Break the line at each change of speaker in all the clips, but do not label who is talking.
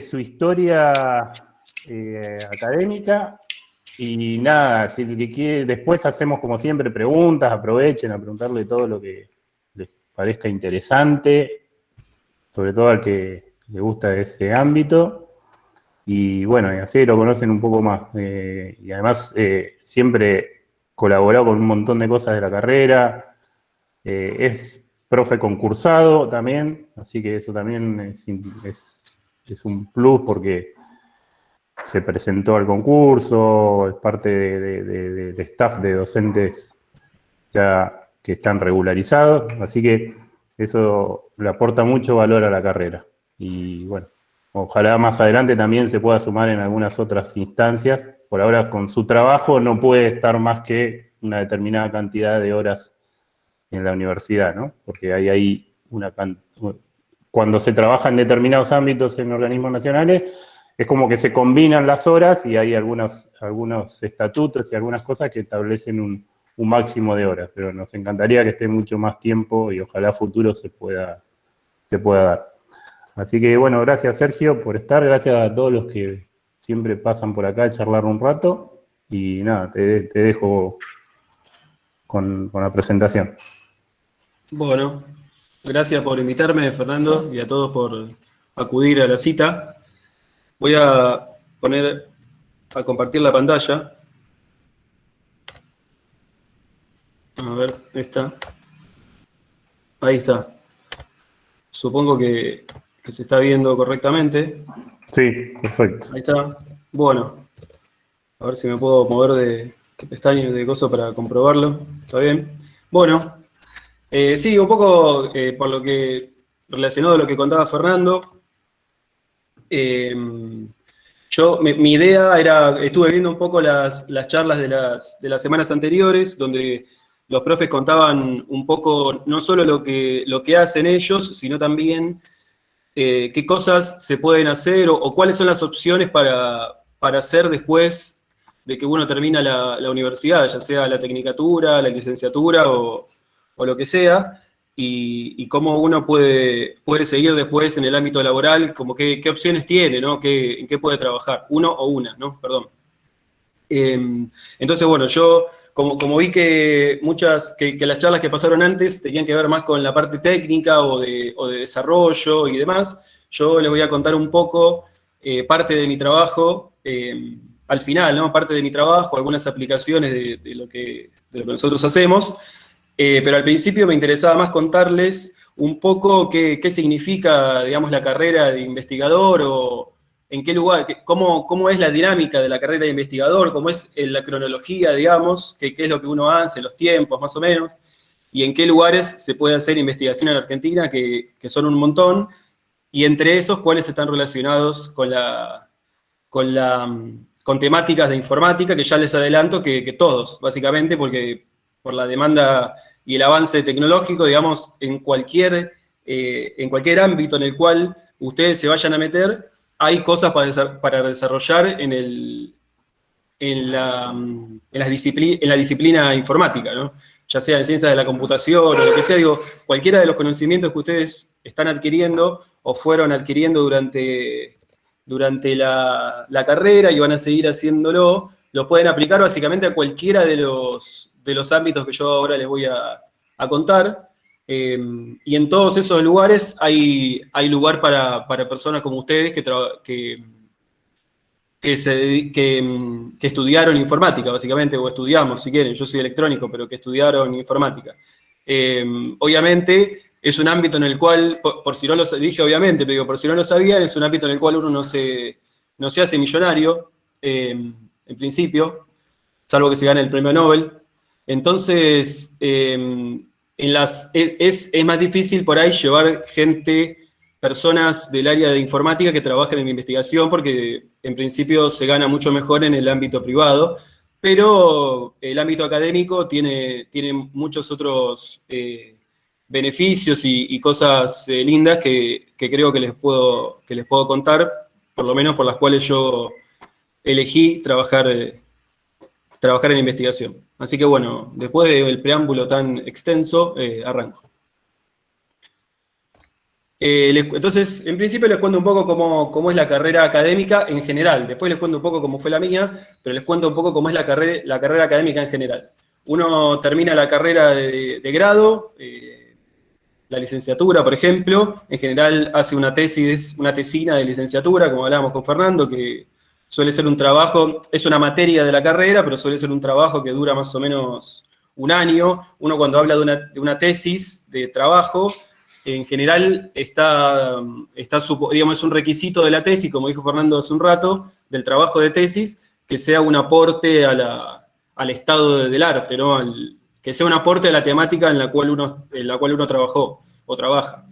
su historia académica. Y nada, si el que quiere, después hacemos como siempre preguntas, aprovechen a preguntarle todo lo que les parezca interesante, sobre todo al que le gusta ese ámbito. Y bueno, y así lo conocen un poco más. Y además siempre colaboró con un montón de cosas de la carrera. Es profe concursado también, así que eso también es un plus porque se presentó al concurso, es parte de staff de docentes ya que están regularizados, así que eso le aporta mucho valor a la carrera. Y bueno, ojalá más adelante también se pueda sumar en algunas otras instancias. Por ahora con su trabajo no puede estar más que una determinada cantidad de horas en la universidad, ¿no? Porque hay ahí cuando se trabaja en determinados ámbitos en organismos nacionales, es como que se combinan las horas y hay algunos estatutos y algunas cosas que establecen un máximo de horas, pero nos encantaría que esté mucho más tiempo y ojalá a futuro se pueda dar. Así que bueno, gracias Sergio por estar, gracias a todos los que siempre pasan por acá a charlar un rato y nada, te dejo con la presentación.
Bueno, gracias por invitarme, Fernando, y a todos por acudir a la cita. Voy a poner a compartir la pantalla. A ver, ahí está. Supongo que se está viendo correctamente.
Sí, perfecto.
Ahí está. Bueno, a ver si me puedo mover de pestaña de coso para comprobarlo. ¿Está bien? Bueno, sí, un poco por lo que relacionado a lo que contaba Fernando. Mi idea era, estuve viendo un poco las charlas de las semanas anteriores, donde los profes contaban un poco no solo lo que hacen ellos, sino también qué cosas se pueden hacer o cuáles son las opciones para hacer después de que uno termina la universidad, ya sea la tecnicatura, la licenciatura o lo que sea, y cómo uno puede seguir después en el ámbito laboral, como qué opciones tiene, ¿no? En qué puede trabajar, uno o una, ¿no? Perdón. Entonces, bueno, yo como vi que que las charlas que pasaron antes tenían que ver más con la parte técnica o de desarrollo y demás, yo les voy a contar un poco parte de mi trabajo, al final, ¿no? Parte de mi trabajo, algunas aplicaciones de lo que nosotros hacemos, pero al principio me interesaba más contarles un poco qué significa, digamos, la carrera de investigador o en qué lugar, cómo es la dinámica de la carrera de investigador, cómo es la cronología, digamos, qué es lo que uno hace, los tiempos más o menos, y en qué lugares se puede hacer investigación en Argentina, que son un montón, y entre esos, cuáles están relacionados con temáticas de informática, que ya les adelanto que todos, básicamente, porque por la demanda y el avance tecnológico, digamos, en cualquier ámbito en el cual ustedes se vayan a meter, hay cosas para desarrollar en la disciplina informática, ¿no? Ya sea en ciencias de la computación o lo que sea, digo, cualquiera de los conocimientos que ustedes están adquiriendo o fueron adquiriendo durante la carrera y van a seguir haciéndolo, lo pueden aplicar básicamente a cualquiera de los ámbitos que yo ahora les voy a contar. Y en todos esos lugares hay lugar para personas como ustedes que estudiaron informática, básicamente, o estudiamos, si quieren, yo soy electrónico, pero que estudiaron informática. Obviamente, es un ámbito en el cual, por si no lo dije obviamente, pero digo, por si no lo sabían, es un ámbito en el cual uno no se hace millonario, en principio, salvo que se gane el premio Nobel. Entonces, es más difícil por ahí llevar personas del área de informática que trabajan en investigación, porque en principio se gana mucho mejor en el ámbito privado, pero el ámbito académico tiene muchos otros beneficios y cosas lindas que creo que les puedo contar, por lo menos por las cuales yo elegí trabajar en investigación. Así que bueno, después del preámbulo tan extenso, arranco. Entonces, en principio les cuento un poco cómo es la carrera académica en general. Después les cuento un poco cómo fue la mía, pero les cuento un poco cómo es la carrera académica en general. Uno termina la carrera de grado, la licenciatura, por ejemplo. En general hace una tesina de licenciatura, como hablábamos con Fernando, que suele ser un trabajo, es una materia de la carrera, pero suele ser un trabajo que dura más o menos un año. Uno cuando habla de una tesis de trabajo, en general digamos, es un requisito de la tesis, como dijo Fernando hace un rato, del trabajo de tesis, que sea un aporte al estado del arte, ¿no? Que sea un aporte a la temática en la cual uno trabajó o trabaja.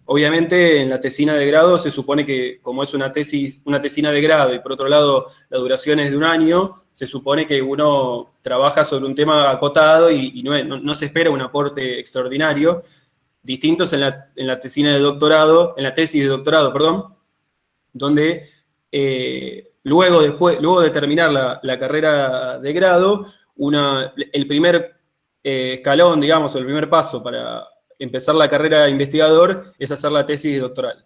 Obviamente, en la tesina de grado se supone que, como es una tesina de grado, y por otro lado la duración es de un año, se supone que uno trabaja sobre un tema acotado y no se espera un aporte extraordinario, distintos en la tesis de doctorado, perdón, donde luego de terminar la carrera de grado, el primer escalón, digamos, o el primer paso para empezar la carrera de investigador es hacer la tesis doctoral.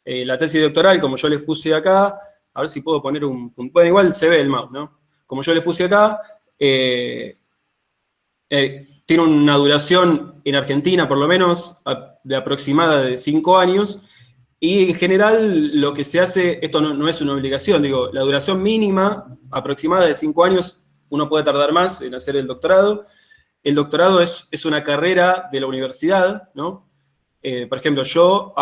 La tesis doctoral, como yo les puse acá, a ver si puedo poner bueno, igual se ve el mouse, ¿no? Como yo les puse acá, tiene una duración en Argentina, por lo menos, de aproximada de 5 años, y en general lo que se hace, esto no es una obligación, digo, la duración mínima aproximada de 5 años, uno puede tardar más en hacer el doctorado. El doctorado es una carrera de la universidad, ¿no? Por ejemplo, yo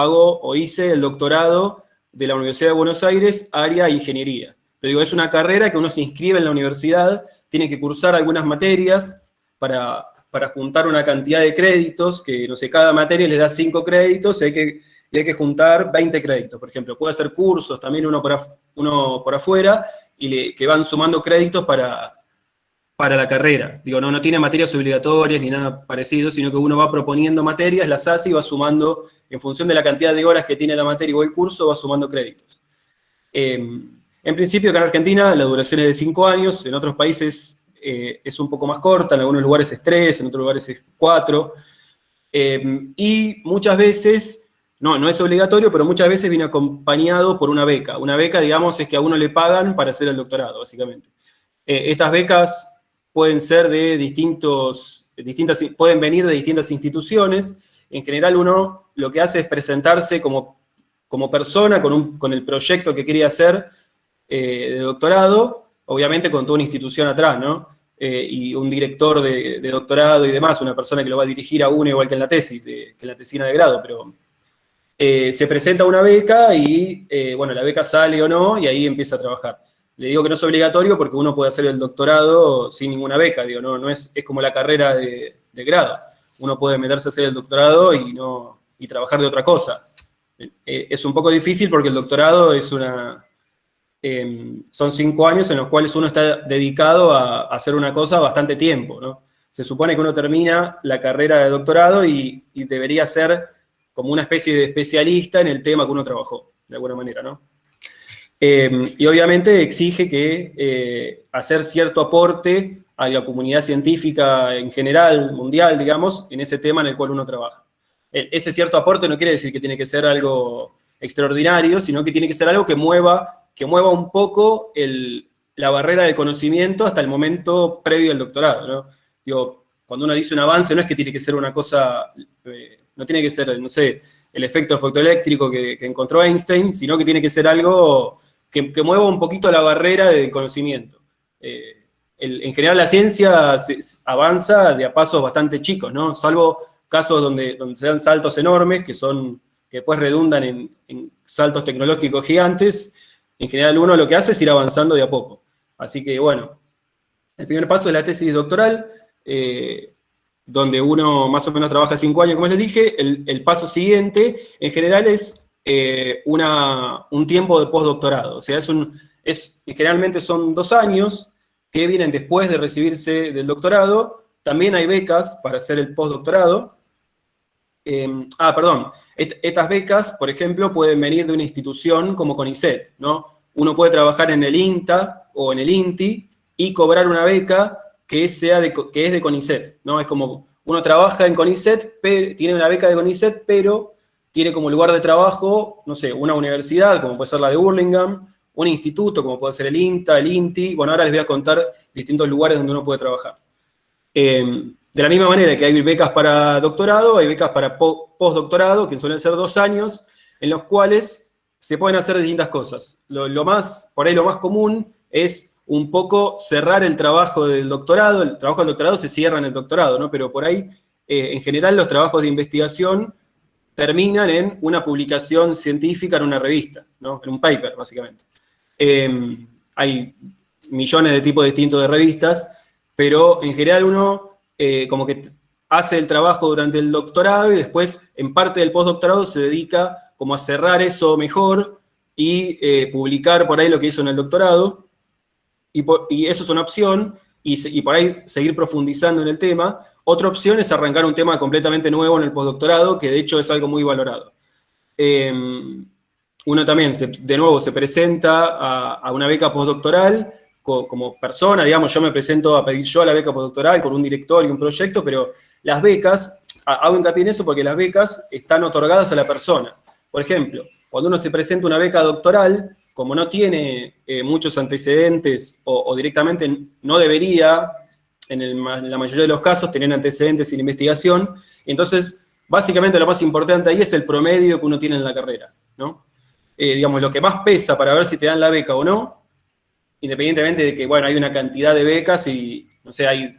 hice el doctorado de la Universidad de Buenos Aires, área ingeniería. Pero digo, es una carrera que uno se inscribe en la universidad, tiene que cursar algunas materias para juntar una cantidad de créditos, que no sé, cada materia les da 5 créditos, y hay que juntar 20 créditos, por ejemplo. Puede hacer cursos, también uno por afuera, que van sumando créditos para la carrera. Digo, no tiene materias obligatorias ni nada parecido, sino que uno va proponiendo materias, las hace y va sumando, en función de la cantidad de horas que tiene la materia o el curso, va sumando créditos. En principio, acá en Argentina, la duración es de 5 años, en otros países es un poco más corta, en algunos lugares es 3, en otros lugares es 4, y muchas veces, no es obligatorio, pero muchas veces viene acompañado por una beca. Una beca, digamos, es que a uno le pagan para hacer el doctorado, básicamente. Estas becas pueden ser pueden venir de distintas instituciones. En general, uno lo que hace es presentarse como persona con el proyecto que quería hacer de doctorado, obviamente con toda una institución atrás, ¿no? Y un director de doctorado y demás, una persona que lo va a dirigir a uno, igual que en la tesis, que en la tesina de grado, pero se presenta una beca y, bueno, la beca sale o no, y ahí empieza a trabajar. Le digo que no es obligatorio porque uno puede hacer el doctorado sin ninguna beca, digo, no es como la carrera de grado. Uno puede meterse a hacer el doctorado y trabajar de otra cosa. Es un poco difícil porque el doctorado son 5 años en los cuales uno está dedicado a hacer una cosa bastante tiempo, ¿no? Se supone que uno termina la carrera de doctorado y debería ser como una especie de especialista en el tema que uno trabajó, de alguna manera, ¿no? Y obviamente exige que hacer cierto aporte a la comunidad científica en general, mundial, digamos, en ese tema en el cual uno trabaja. Ese cierto aporte no quiere decir que tiene que ser algo extraordinario, sino que tiene que ser algo que mueva un poco la barrera del conocimiento hasta el momento previo al doctorado, ¿no? Digo, cuando uno dice un avance, no es que tiene que ser una cosa, no tiene que ser, no sé, el efecto fotoeléctrico que encontró Einstein, sino que tiene que ser algo que mueva un poquito la barrera del conocimiento. En general la ciencia avanza de a pasos bastante chicos, ¿no? Salvo casos donde se dan saltos enormes, que después redundan en saltos tecnológicos gigantes. En general uno lo que hace es ir avanzando de a poco. Así que, bueno, el primer paso es la tesis doctoral, donde uno más o menos trabaja 5 años, como les dije. El paso siguiente, en general, es un tiempo de postdoctorado. O sea, generalmente son 2 años que vienen después de recibirse del doctorado. También hay becas para hacer el postdoctorado. Estas becas, por ejemplo, pueden venir de una institución como CONICET, ¿no? Uno puede trabajar en el INTA o en el INTI y cobrar una beca que es de CONICET, ¿no? Es como, uno trabaja en CONICET, tiene una beca de CONICET, pero tiene como lugar de trabajo, no sé, una universidad, como puede ser la de Burlingame, un instituto, como puede ser el INTA, el INTI. Bueno, ahora les voy a contar distintos lugares donde uno puede trabajar. De la misma manera que hay becas para doctorado, hay becas para postdoctorado, que suelen ser 2 años, en los cuales se pueden hacer distintas cosas. Por ahí lo más común es un poco cerrar el trabajo del doctorado. El trabajo del doctorado se cierra en el doctorado, ¿no? Pero por ahí, en general, los trabajos de investigación terminan en una publicación científica en una revista, ¿no? En un paper, básicamente. Hay millones de tipos distintos de revistas, pero en general uno como que hace el trabajo durante el doctorado y después en parte del postdoctorado se dedica como a cerrar eso mejor y publicar por ahí lo que hizo en el doctorado, y eso es una opción, y por ahí seguir profundizando en el tema. Otra opción es arrancar un tema completamente nuevo en el postdoctorado, que de hecho es algo muy valorado. Uno también, de nuevo, se presenta a una beca postdoctoral como persona, digamos, yo me presento a pedir yo a la beca postdoctoral con un director y un proyecto, pero las becas, hago hincapié en eso porque las becas están otorgadas a la persona. Por ejemplo, cuando uno se presenta a una beca doctoral, como no tiene muchos antecedentes o directamente no debería, en la mayoría de los casos, tener antecedentes en investigación, entonces, básicamente lo más importante ahí es el promedio que uno tiene en la carrera, ¿no? Digamos, lo que más pesa para ver si te dan la beca o no, independientemente de que, bueno, hay una cantidad de becas y, no sé, hay,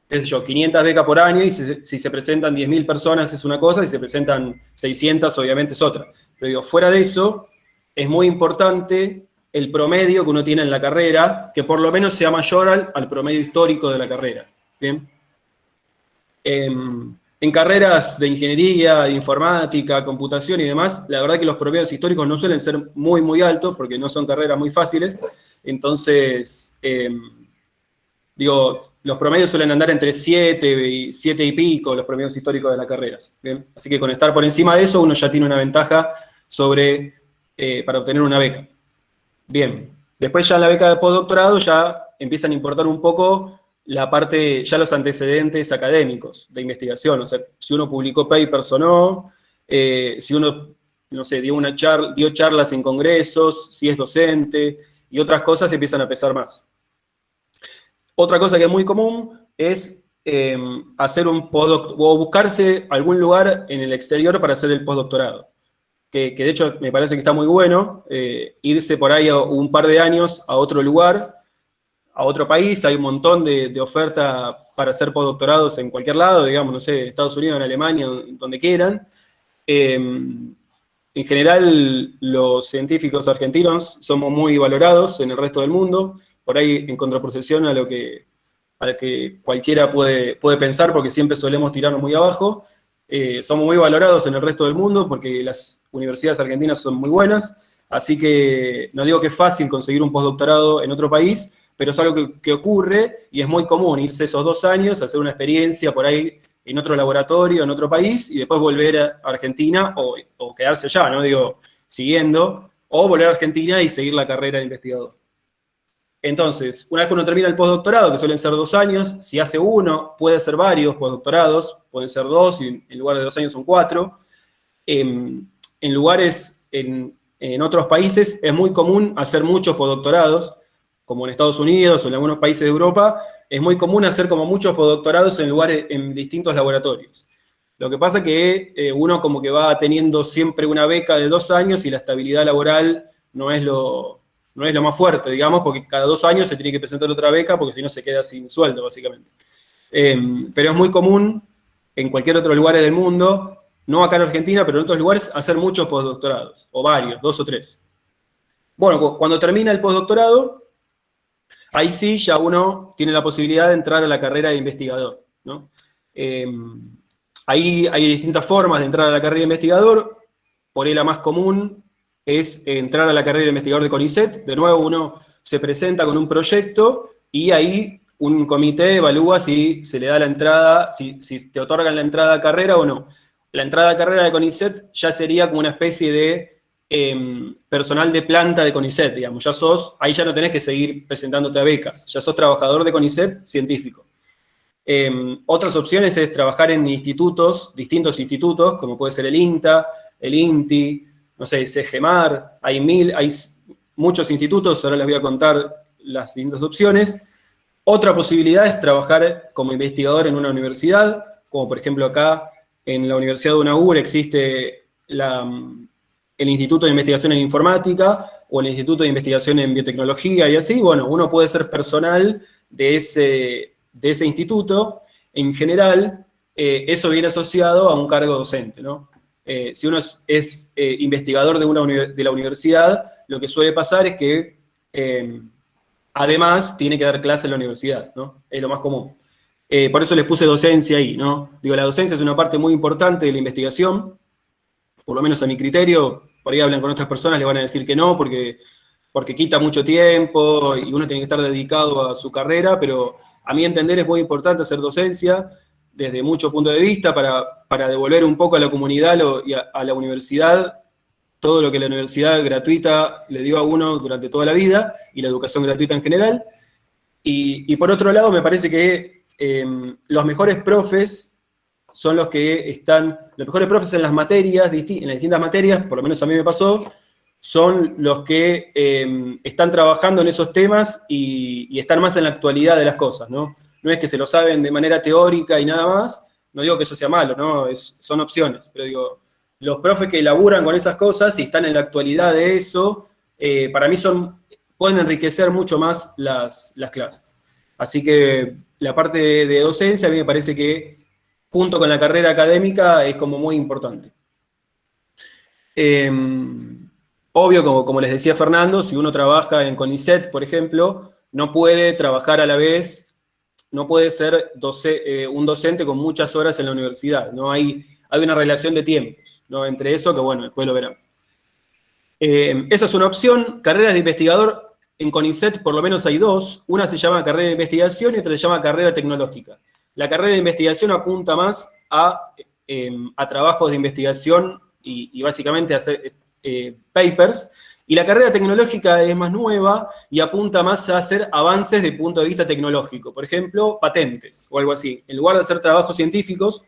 qué sé yo, 500 becas por año, y si se presentan 10.000 personas es una cosa, y si se presentan 600 obviamente es otra. Pero digo, fuera de eso, es muy importante el promedio que uno tiene en la carrera, que por lo menos sea mayor al promedio histórico de la carrera. ¿Bien? En carreras de ingeniería, de informática, computación y demás, la verdad que los promedios históricos no suelen ser muy, muy altos, porque no son carreras muy fáciles. Entonces, digo, los promedios suelen andar entre 7 y pico, los promedios históricos de las carreras. ¿Bien? Así que con estar por encima de eso, uno ya tiene una ventaja para obtener una beca. Bien, después ya en la beca de postdoctorado ya empiezan a importar un poco la parte, ya los antecedentes académicos de investigación, o sea, si uno publicó papers o no, si uno, no sé, dio charlas en congresos, si es docente, y otras cosas empiezan a pesar más. Otra cosa que es muy común es hacer un postdoctorado, o buscarse algún lugar en el exterior para hacer el postdoctorado. Que de hecho me parece que está muy bueno, irse por ahí un par de años a otro lugar, a otro país. Hay un montón de oferta para hacer postdoctorados en cualquier lado, digamos, no sé, Estados Unidos, en Alemania, donde quieran. En general, los científicos argentinos somos muy valorados en el resto del mundo, por ahí en contraposición a lo que cualquiera puede pensar, porque siempre solemos tirarnos muy abajo. Somos muy valorados en el resto del mundo porque las universidades argentinas son muy buenas, así que no digo que es fácil conseguir un postdoctorado en otro país, pero es algo que ocurre y es muy común irse esos 2 años, hacer una experiencia por ahí en otro laboratorio, en otro país, y después volver a Argentina o quedarse allá, ¿no? Digo, siguiendo, o volver a Argentina y seguir la carrera de investigador. Entonces, una vez que uno termina el postdoctorado, que suelen ser 2 años, si hace uno, puede hacer varios postdoctorados, pueden ser 2, y en lugar de 2 años son 4. En otros países es muy común hacer muchos postdoctorados, como en Estados Unidos o en algunos países de Europa, es muy común hacer como muchos postdoctorados en distintos laboratorios. Lo que pasa es que uno como que va teniendo siempre una beca de 2 años y la estabilidad laboral no es lo más fuerte, digamos, porque cada 2 años se tiene que presentar otra beca, porque si no se queda sin sueldo, básicamente. Pero es muy común en cualquier otro lugar del mundo, no acá en Argentina, pero en otros lugares, hacer muchos postdoctorados, o varios, 2 o 3. Bueno, cuando termina el postdoctorado, ahí sí ya uno tiene la posibilidad de entrar a la carrera de investigador, ¿no? Ahí hay distintas formas de entrar a la carrera de investigador. Por ahí la más común es entrar a la carrera de investigador de CONICET. De nuevo, uno se presenta con un proyecto y ahí un comité evalúa si se le da la entrada, si te otorgan la entrada a carrera o no. La entrada a carrera de CONICET ya sería como una especie de personal de planta de CONICET, digamos. Ahí ya no tenés que seguir presentándote a becas, ya sos trabajador de CONICET científico. Otras opciones es trabajar en institutos, distintos institutos, como puede ser el INTA, el INTI, no sé, CEGEMAR, hay muchos institutos, ahora les voy a contar las distintas opciones. Otra posibilidad es trabajar como investigador en una universidad, como por ejemplo acá en la Universidad de UNAUR existe el Instituto de Investigación en Informática o el Instituto de Investigación en Biotecnología y así. Bueno, uno puede ser personal de ese instituto. En general, eso viene asociado a un cargo docente, ¿no? Si uno es investigador de la universidad, lo que suele pasar es que además tiene que dar clase en la universidad, ¿no? Es lo más común. Por eso les puse docencia ahí, ¿no? Digo, la docencia es una parte muy importante de la investigación, por lo menos a mi criterio. Por ahí hablan con otras personas, le van a decir que no, porque quita mucho tiempo y uno tiene que estar dedicado a su carrera, pero a mi entender es muy importante hacer docencia desde muchos puntos de vista para devolver un poco a la comunidad y a la universidad todo lo que la universidad gratuita le dio a uno durante toda la vida y la educación gratuita en general. Y por otro lado, me parece que los mejores profes son los mejores profes en las materias, en las distintas materias, por lo menos a mí me pasó, son los que están trabajando en esos temas y están más en la actualidad de las cosas, ¿no? No es que se lo saben de manera teórica y nada más, no digo que eso sea malo, ¿no? Son opciones, pero digo, los profes que laburan con esas cosas y están en la actualidad de eso, para mí pueden enriquecer mucho más las clases. Así que la parte de docencia a mí me parece que junto con la carrera académica es como muy importante. Obvio, como les decía Fernando, si uno trabaja en CONICET, por ejemplo, no puede trabajar a la vez, no puede ser un docente con muchas horas en la universidad, ¿no? Hay una relación de tiempos, ¿no? Entre eso, que bueno, después lo verán. Esa es una opción. Carreras de investigador en CONICET por lo menos hay dos. Una se llama carrera de investigación y otra se llama carrera tecnológica. La carrera de investigación apunta más a trabajos de investigación y básicamente a hacer papers. Y la carrera tecnológica es más nueva y apunta más a hacer avances desde el punto de vista tecnológico. Por ejemplo, patentes o algo así. En lugar de hacer trabajos científicos,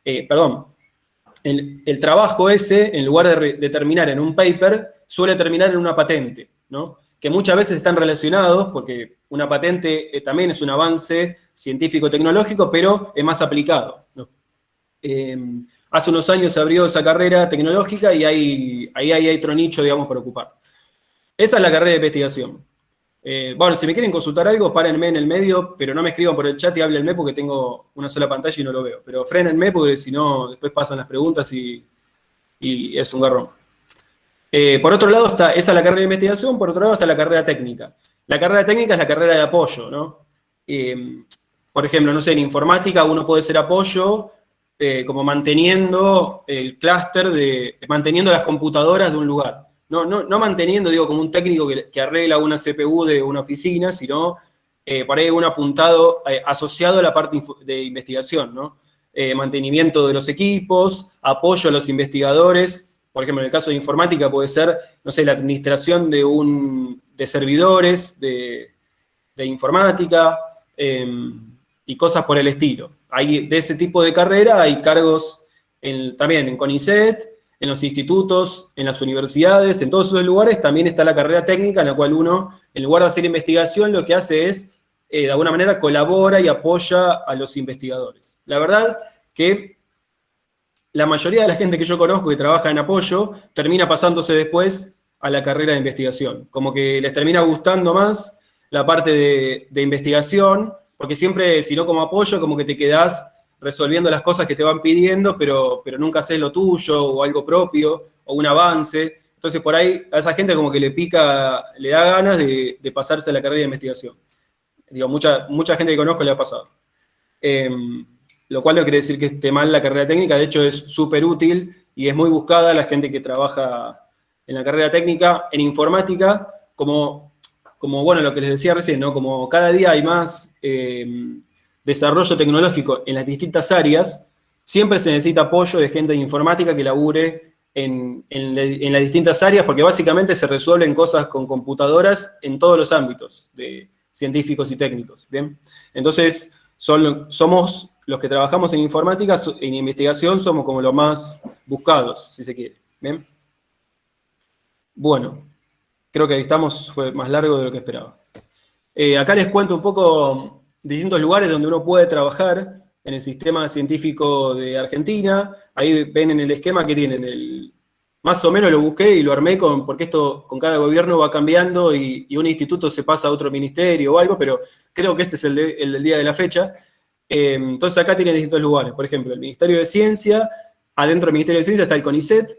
el trabajo ese, en lugar de terminar en un paper, suele terminar en una patente, ¿no? Que muchas veces están relacionados, porque una patente también es un avance científico-tecnológico, pero es más aplicado, ¿no? Hace unos años se abrió esa carrera tecnológica y ahí hay otro nicho, digamos, para ocupar. Esa es la carrera de investigación. Bueno, si me quieren consultar algo, párenme en el medio, pero no me escriban por el chat y háblenme porque tengo una sola pantalla y no lo veo. Pero frénenme porque si no, después pasan las preguntas y es un garrón. Por otro lado esa es la carrera de investigación, por otro lado está la carrera técnica. La carrera técnica es la carrera de apoyo, ¿no? Por ejemplo, no sé, en informática uno puede ser apoyo como manteniendo el clúster, manteniendo las computadoras de un lugar. No manteniendo, digo, como un técnico que arregla una CPU de una oficina, sino por ahí un apuntado asociado a la parte de investigación, ¿no? Mantenimiento de los equipos, apoyo a los investigadores. Por ejemplo, en el caso de informática puede ser, no sé, la administración de servidores de informática y cosas por el estilo. De ese tipo de carrera hay cargos también en CONICET, en los institutos, en las universidades, en todos esos lugares también está la carrera técnica en la cual uno, en lugar de hacer investigación, lo que hace es, de alguna manera, colabora y apoya a los investigadores. La verdad que la mayoría de la gente que yo conozco que trabaja en apoyo termina pasándose después a la carrera de investigación. Como que les termina gustando más la parte de investigación, porque siempre, si no como apoyo, como que te quedás resolviendo las cosas que te van pidiendo, pero nunca haces lo tuyo, o algo propio, o un avance. Entonces, por ahí, a esa gente como que le da ganas de pasarse a la carrera de investigación. Digo, mucha gente que conozco le ha pasado. Lo cual no quiere decir que esté mal la carrera técnica, de hecho es súper útil y es muy buscada la gente que trabaja en la carrera técnica, en informática, como bueno, lo que les decía recién, ¿no? Como cada día hay más desarrollo tecnológico en las distintas áreas, siempre se necesita apoyo de gente de informática que labure en las distintas áreas, porque básicamente se resuelven cosas con computadoras en todos los ámbitos, de científicos y técnicos, ¿bien? Entonces, somos los que trabajamos en informática, en investigación, somos como los más buscados, si se quiere. ¿Bien? Bueno, creo que ahí estamos, fue más largo de lo que esperaba. Acá les cuento un poco distintos lugares donde uno puede trabajar en el sistema científico de Argentina. Ahí ven en el esquema que tienen más o menos lo busqué y lo armé porque esto con cada gobierno va cambiando y un instituto se pasa a otro ministerio o algo, pero creo que este es el del día de la fecha. Entonces acá tienen distintos lugares. Por ejemplo, el Ministerio de Ciencia, adentro del Ministerio de Ciencia está el CONICET,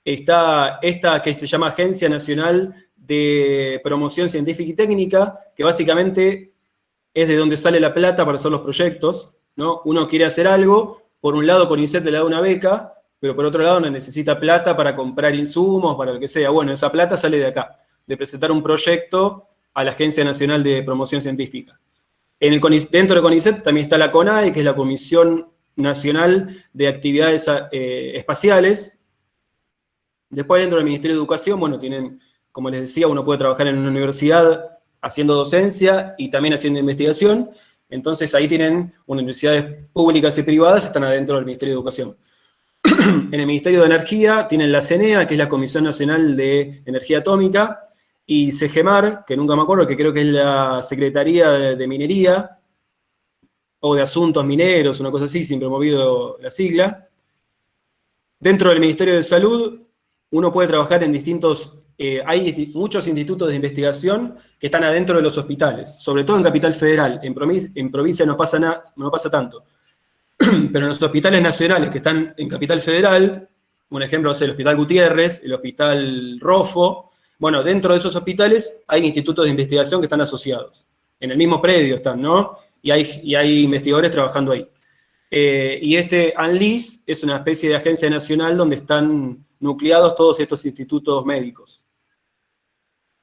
está esta que se llama Agencia Nacional de Promoción Científica y Técnica, que básicamente es de donde sale la plata para hacer los proyectos, ¿no? Uno quiere hacer algo, por un lado CONICET le da una beca, pero por otro lado no necesita plata para comprar insumos, para lo que sea. Bueno, esa plata sale de acá, de presentar un proyecto a la Agencia Nacional de Promoción Científica. Dentro de CONICET también está la CONAE, que es la Comisión Nacional de Actividades Espaciales. Después, dentro del Ministerio de Educación, bueno, tienen, como les decía, uno puede trabajar en una universidad haciendo docencia y también haciendo investigación. Entonces, ahí tienen universidades públicas y privadas, están adentro del Ministerio de Educación. En el Ministerio de Energía tienen la CENEA, que es la Comisión Nacional de Energía Atómica, y CEGEMAR, que nunca me acuerdo, que creo que es la Secretaría de Minería, o de Asuntos Mineros, una cosa así, siempre he movido la sigla. Dentro del Ministerio de Salud, uno puede trabajar en hay muchos institutos de investigación que están adentro de los hospitales, sobre todo en Capital Federal. En provincia no pasa tanto. Pero en los hospitales nacionales que están en Capital Federal, un ejemplo es el Hospital Gutiérrez, el Hospital Rofo, bueno, dentro de esos hospitales hay institutos de investigación que están asociados. En el mismo predio están, ¿no? Y hay investigadores trabajando ahí. Y ANLIS es una especie de agencia nacional donde están nucleados todos estos institutos médicos.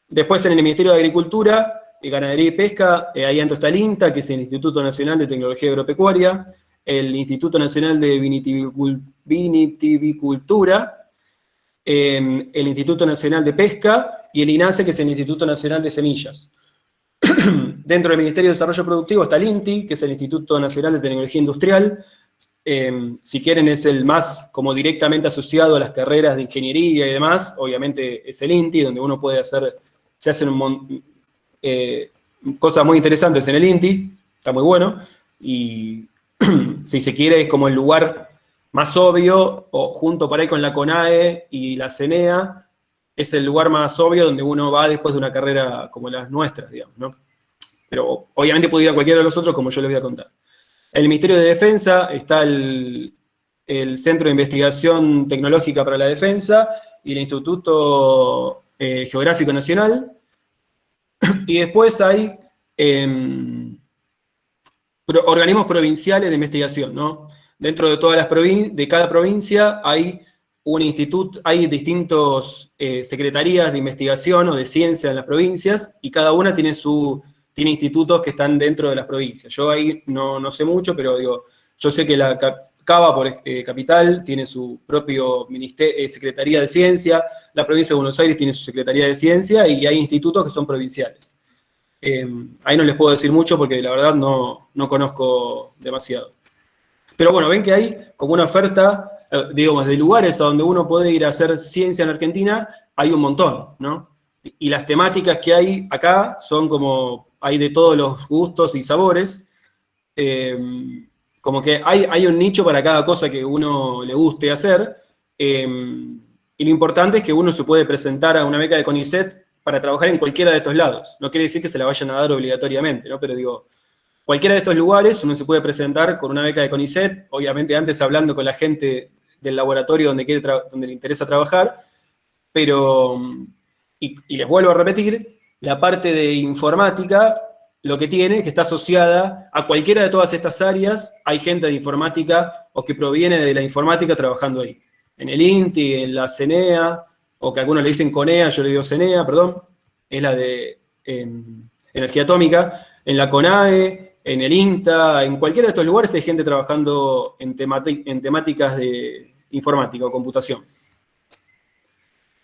Después en el Ministerio de Agricultura, Ganadería y Pesca, ahí adentro está el INTA, que es el Instituto Nacional de Tecnología Agropecuaria, el Instituto Nacional de Vinitivicultura, el Instituto Nacional de Pesca y el INASE, que es el Instituto Nacional de Semillas. Dentro del Ministerio de Desarrollo Productivo está el INTI, que es el Instituto Nacional de Tecnología Industrial. Si quieren es el más como directamente asociado a las carreras de ingeniería y demás, obviamente es el INTI, donde uno puede se hacen cosas muy interesantes en el INTI, está muy bueno, y si se quiere es como el lugar más obvio, o junto por ahí con la CONAE y la CENEA, es el lugar más obvio donde uno va después de una carrera como las nuestras, digamos, ¿no? Pero obviamente puede ir a cualquiera de los otros, como yo les voy a contar. En el Ministerio de Defensa está el Centro de Investigación Tecnológica para la Defensa y el Instituto Geográfico Nacional. Y después hay organismos provinciales de investigación, ¿no? Dentro de todas de cada provincia hay un instituto, hay distintos secretarías de investigación o de ciencia en las provincias, y cada una tiene institutos que están dentro de las provincias. Yo ahí no sé mucho, pero digo, yo sé que la Cava, por capital, tiene su propio Secretaría de Ciencia, la provincia de Buenos Aires tiene su Secretaría de Ciencia, y hay institutos que son provinciales. Ahí no les puedo decir mucho porque la verdad no conozco demasiado. Pero bueno, ven que hay como una oferta, digamos, de lugares a donde uno puede ir a hacer ciencia en Argentina, hay un montón, ¿no? Y las temáticas que hay acá son como, hay de todos los gustos y sabores, como que hay un nicho para cada cosa que uno le guste hacer, y lo importante es que uno se puede presentar a una beca de CONICET para trabajar en cualquiera de estos lados. No quiere decir que se la vayan a dar obligatoriamente, ¿no? Pero digo, cualquiera de estos lugares uno se puede presentar con una beca de CONICET, obviamente antes hablando con la gente del laboratorio donde le interesa trabajar, pero, y les vuelvo a repetir, la parte de informática, lo que tiene es que está asociada a cualquiera de todas estas áreas, hay gente de informática o que proviene de la informática trabajando ahí. En el INTI, en la CENEA, o que algunos le dicen CONEA, yo le digo CENEA, perdón, es la de energía atómica, en la CONAE, en el INTA, en cualquiera de estos lugares hay gente trabajando en temáticas de informática o computación.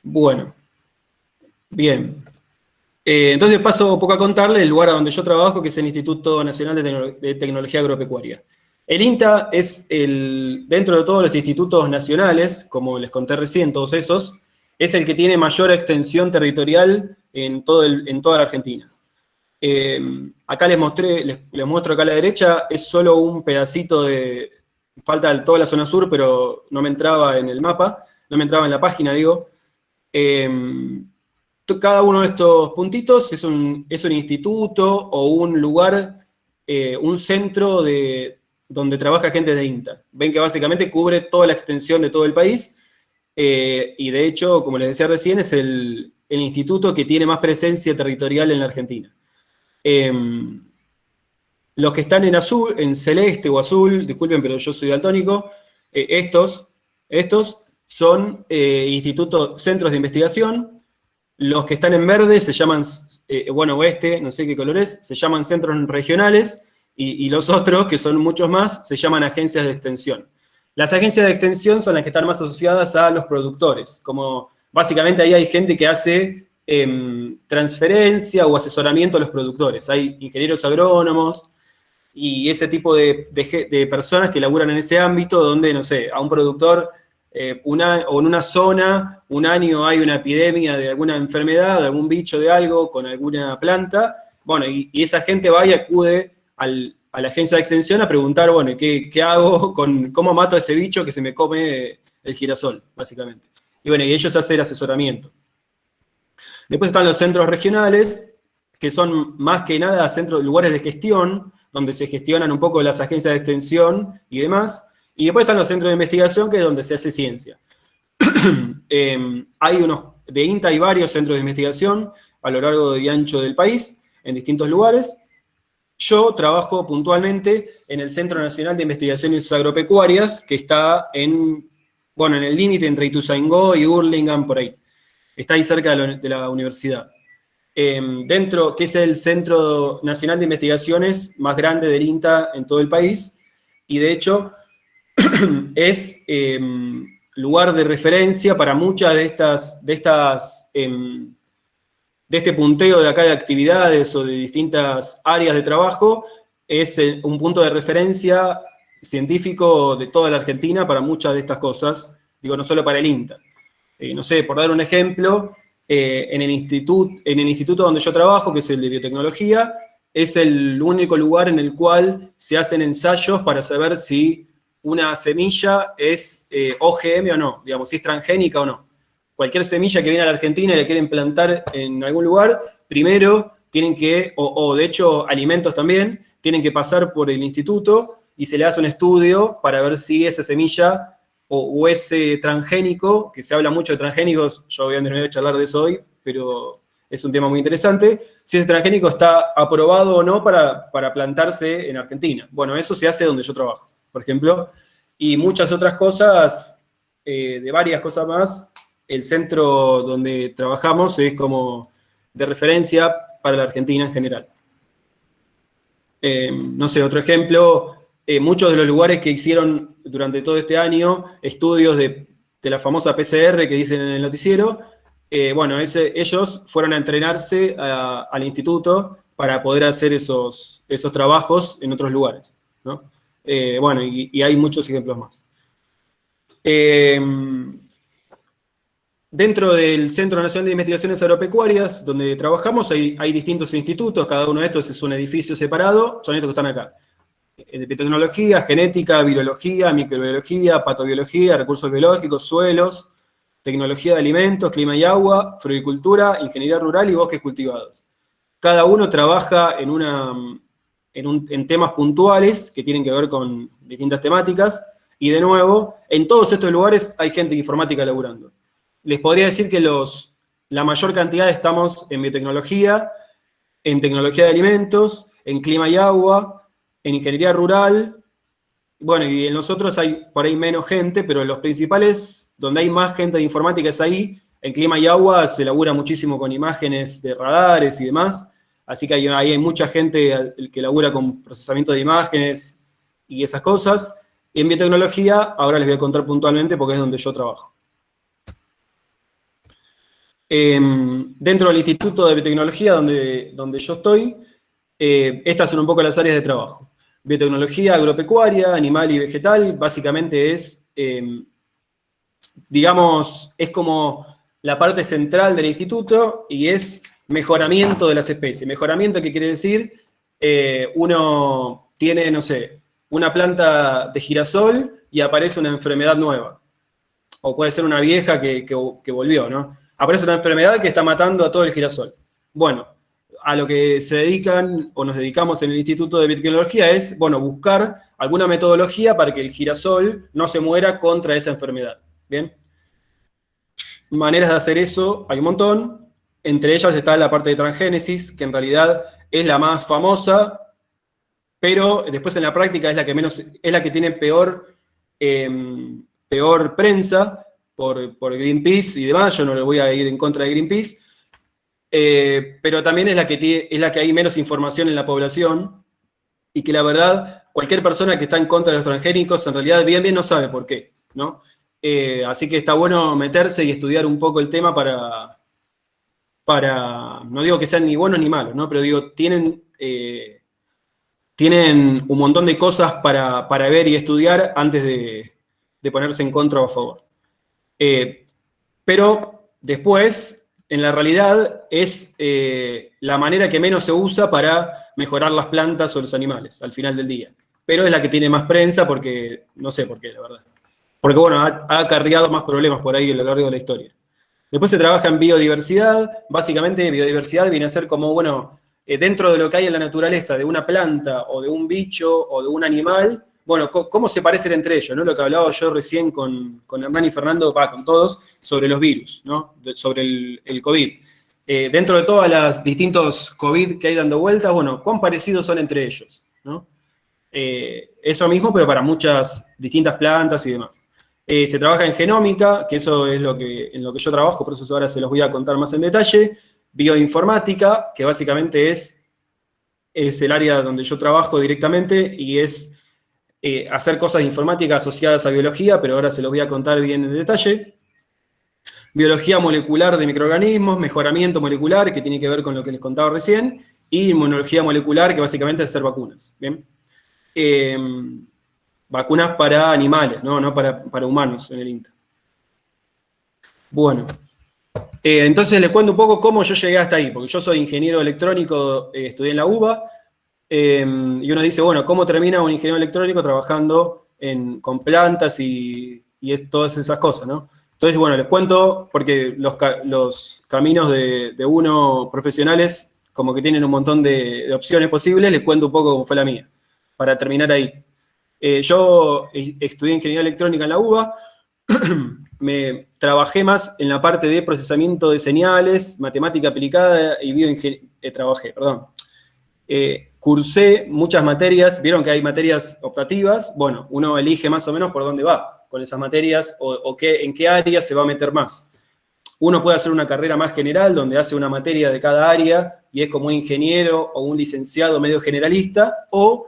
Bueno, bien. Entonces paso un poco a contarle el lugar a donde yo trabajo, que es el Instituto Nacional de Tecnología Agropecuaria. El INTA es dentro de todos los institutos nacionales, como les conté recién, todos esos, es el que tiene mayor extensión territorial en toda la Argentina. Acá les muestro acá a la derecha, es solo un pedacito falta toda la zona sur, pero no me entraba en el mapa, no me entraba en la página, digo. Cada uno de estos puntitos es un instituto o un lugar, un centro donde trabaja gente de INTA. Ven que básicamente cubre toda la extensión de todo el país, y de hecho, como les decía recién, es el instituto que tiene más presencia territorial en la Argentina. Los que están en azul, en celeste o azul, disculpen, pero yo soy daltónico, estos son centros de investigación. Los que están en verde se llaman, no sé qué color es, se llaman centros regionales, y los otros, que son muchos más, se llaman agencias de extensión. Las agencias de extensión son las que están más asociadas a los productores, como básicamente ahí hay gente que hace transferencia o asesoramiento a los productores. Hay ingenieros agrónomos y ese tipo de personas que laburan en ese ámbito donde, no sé, a un productor o en una zona, un año hay una epidemia de alguna enfermedad, de algún bicho de algo, con alguna planta, bueno, y esa gente va y acude a la agencia de extensión a preguntar, bueno, ¿qué hago? ¿Cómo mato a ese bicho que se me come el girasol, básicamente? Y bueno, y ellos hacen el asesoramiento. Después están los centros regionales, que son más que nada lugares de gestión, donde se gestionan un poco las agencias de extensión y demás. Y después están los centros de investigación, que es donde se hace ciencia. De INTA hay varios centros de investigación a lo largo y ancho del país, en distintos lugares. Yo trabajo puntualmente en el Centro Nacional de Investigaciones Agropecuarias, que está en el límite entre Ituzaingó y Hurlingham, por ahí. Está ahí cerca de la universidad. Que es el Centro Nacional de Investigaciones más grande del INTA en todo el país, y de hecho es lugar de referencia para muchas de este punteo de acá de actividades o de distintas áreas de trabajo. Es un punto de referencia científico de toda la Argentina para muchas de estas cosas, digo, no solo para el INTA. No sé, por dar un ejemplo, en el instituto donde yo trabajo, que es el de biotecnología, es el único lugar en el cual se hacen ensayos para saber si una semilla es OGM o no, digamos, si es transgénica o no. Cualquier semilla que viene a la Argentina y la quieren plantar en algún lugar, primero tienen que, o de hecho alimentos también, tienen que pasar por el instituto y se le hace un estudio para ver si esa semilla o ese transgénico, que se habla mucho de transgénicos, yo voy a terminar de charlar de eso hoy, pero es un tema muy interesante, si ese transgénico está aprobado o no para plantarse en Argentina. Bueno, eso se hace donde yo trabajo, por ejemplo, y muchas otras cosas, de varias cosas más. El centro donde trabajamos es como de referencia para la Argentina en general. No sé, otro ejemplo, muchos de los lugares que hicieron durante todo este año estudios de la famosa PCR que dicen en el noticiero, ellos fueron a entrenarse al instituto para poder hacer esos trabajos en otros lugares, ¿no? Y hay muchos ejemplos más. Dentro del Centro Nacional de Investigaciones Agropecuarias, donde trabajamos, hay distintos institutos, cada uno de estos es un edificio separado, son estos que están acá. De biotecnología, genética, virología, microbiología, patobiología, recursos biológicos, suelos, tecnología de alimentos, clima y agua, floricultura, ingeniería rural y bosques cultivados. Cada uno trabaja en temas puntuales que tienen que ver con distintas temáticas, y de nuevo, en todos estos lugares hay gente de informática laburando. Les podría decir que la mayor cantidad estamos en biotecnología, en tecnología de alimentos, en clima y agua, en ingeniería rural, y en los otros hay por ahí menos gente, pero en los principales, donde hay más gente de informática es ahí. En clima y agua se labura muchísimo con imágenes de radares y demás, así que ahí hay mucha gente que labura con procesamiento de imágenes y esas cosas. En biotecnología, ahora les voy a contar puntualmente porque es donde yo trabajo. Dentro del Instituto de Biotecnología donde yo estoy, estas son un poco las áreas de trabajo. Biotecnología agropecuaria, animal y vegetal, básicamente es, digamos, es como la parte central del instituto y es mejoramiento de las especies. Mejoramiento, ¿qué quiere decir? Uno tiene, no sé, una planta de girasol y aparece una enfermedad nueva. O puede ser una vieja que volvió, ¿no? Aparece una enfermedad que está matando a todo el girasol. Bueno, a lo que se dedican o nos dedicamos en el Instituto de Biotecnología es, bueno, buscar alguna metodología para que el girasol no se muera contra esa enfermedad. ¿Bien? Maneras de hacer eso hay un montón. Entre ellas está la parte de transgénesis, que en realidad es la más famosa, pero después en la práctica es la que menos, es la que tiene peor prensa por Greenpeace y demás. Yo no le voy a ir en contra de Greenpeace. Pero también es la que hay menos información en la población y que la verdad, cualquier persona que está en contra de los transgénicos en realidad bien no sabe por qué, ¿no? Así que está bueno meterse y estudiar un poco el tema no digo que sean ni buenos ni malos, ¿no? Pero digo, tienen un montón de cosas para ver y estudiar antes de ponerse en contra o a favor. Pero después, en la realidad, es la manera que menos se usa para mejorar las plantas o los animales, al final del día. Pero es la que tiene más prensa porque, no sé por qué, la verdad. Porque, bueno, ha acarreado más problemas por ahí a lo largo de la historia. Después se trabaja en biodiversidad. Básicamente, biodiversidad viene a ser como, bueno, dentro de lo que hay en la naturaleza, de una planta o de un bicho o de un animal, bueno, cómo se parecen entre ellos, ¿no? Lo que hablaba yo recién con Hernán y Fernando, con todos, sobre los virus, ¿no? Sobre el COVID. Dentro de todas las distintos COVID que hay dando vueltas, bueno, ¿cuán parecidos son entre ellos? ¿No? Eso mismo, pero para muchas distintas plantas y demás. Se trabaja en genómica, que eso es en lo que yo trabajo, por eso ahora se los voy a contar más en detalle. Bioinformática, que básicamente es el área donde yo trabajo directamente y es hacer cosas de informática asociadas a biología, pero ahora se los voy a contar bien en detalle. Biología molecular de microorganismos, mejoramiento molecular, que tiene que ver con lo que les contaba recién, y inmunología molecular, que básicamente es hacer vacunas. ¿Bien? Vacunas para animales, no para humanos en el INTA. Bueno, entonces les cuento un poco cómo yo llegué hasta ahí, porque yo soy ingeniero electrónico, estudié en la UBA, y uno dice, bueno, ¿cómo termina un ingeniero electrónico trabajando con plantas y todas esas cosas, ¿no? Entonces, bueno, les cuento, porque los caminos de uno profesionales, como que tienen un montón de opciones posibles, les cuento un poco cómo fue la mía, para terminar ahí. Yo estudié ingeniería electrónica en la UBA, trabajé más en la parte de procesamiento de señales, matemática aplicada y cursé muchas materias, vieron que hay materias optativas, bueno, uno elige más o menos por dónde va con esas materias o en qué área se va a meter más. Uno puede hacer una carrera más general, donde hace una materia de cada área y es como un ingeniero o un licenciado medio generalista, o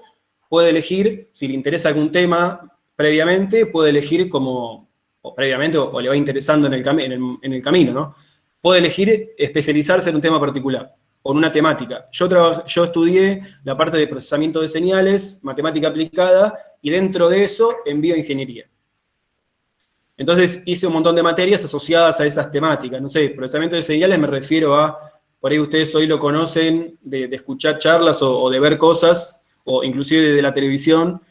puede elegir, si le interesa algún tema previamente, puede elegir o le va interesando en el camino, ¿no? Puede elegir especializarse en un tema particular o en una temática. Yo estudié la parte de procesamiento de señales, matemática aplicada, y dentro de eso, en bioingeniería. Entonces hice un montón de materias asociadas a esas temáticas. No sé, procesamiento de señales me refiero a, por ahí ustedes hoy lo conocen, de escuchar charlas o de ver cosas, o inclusive de la televisión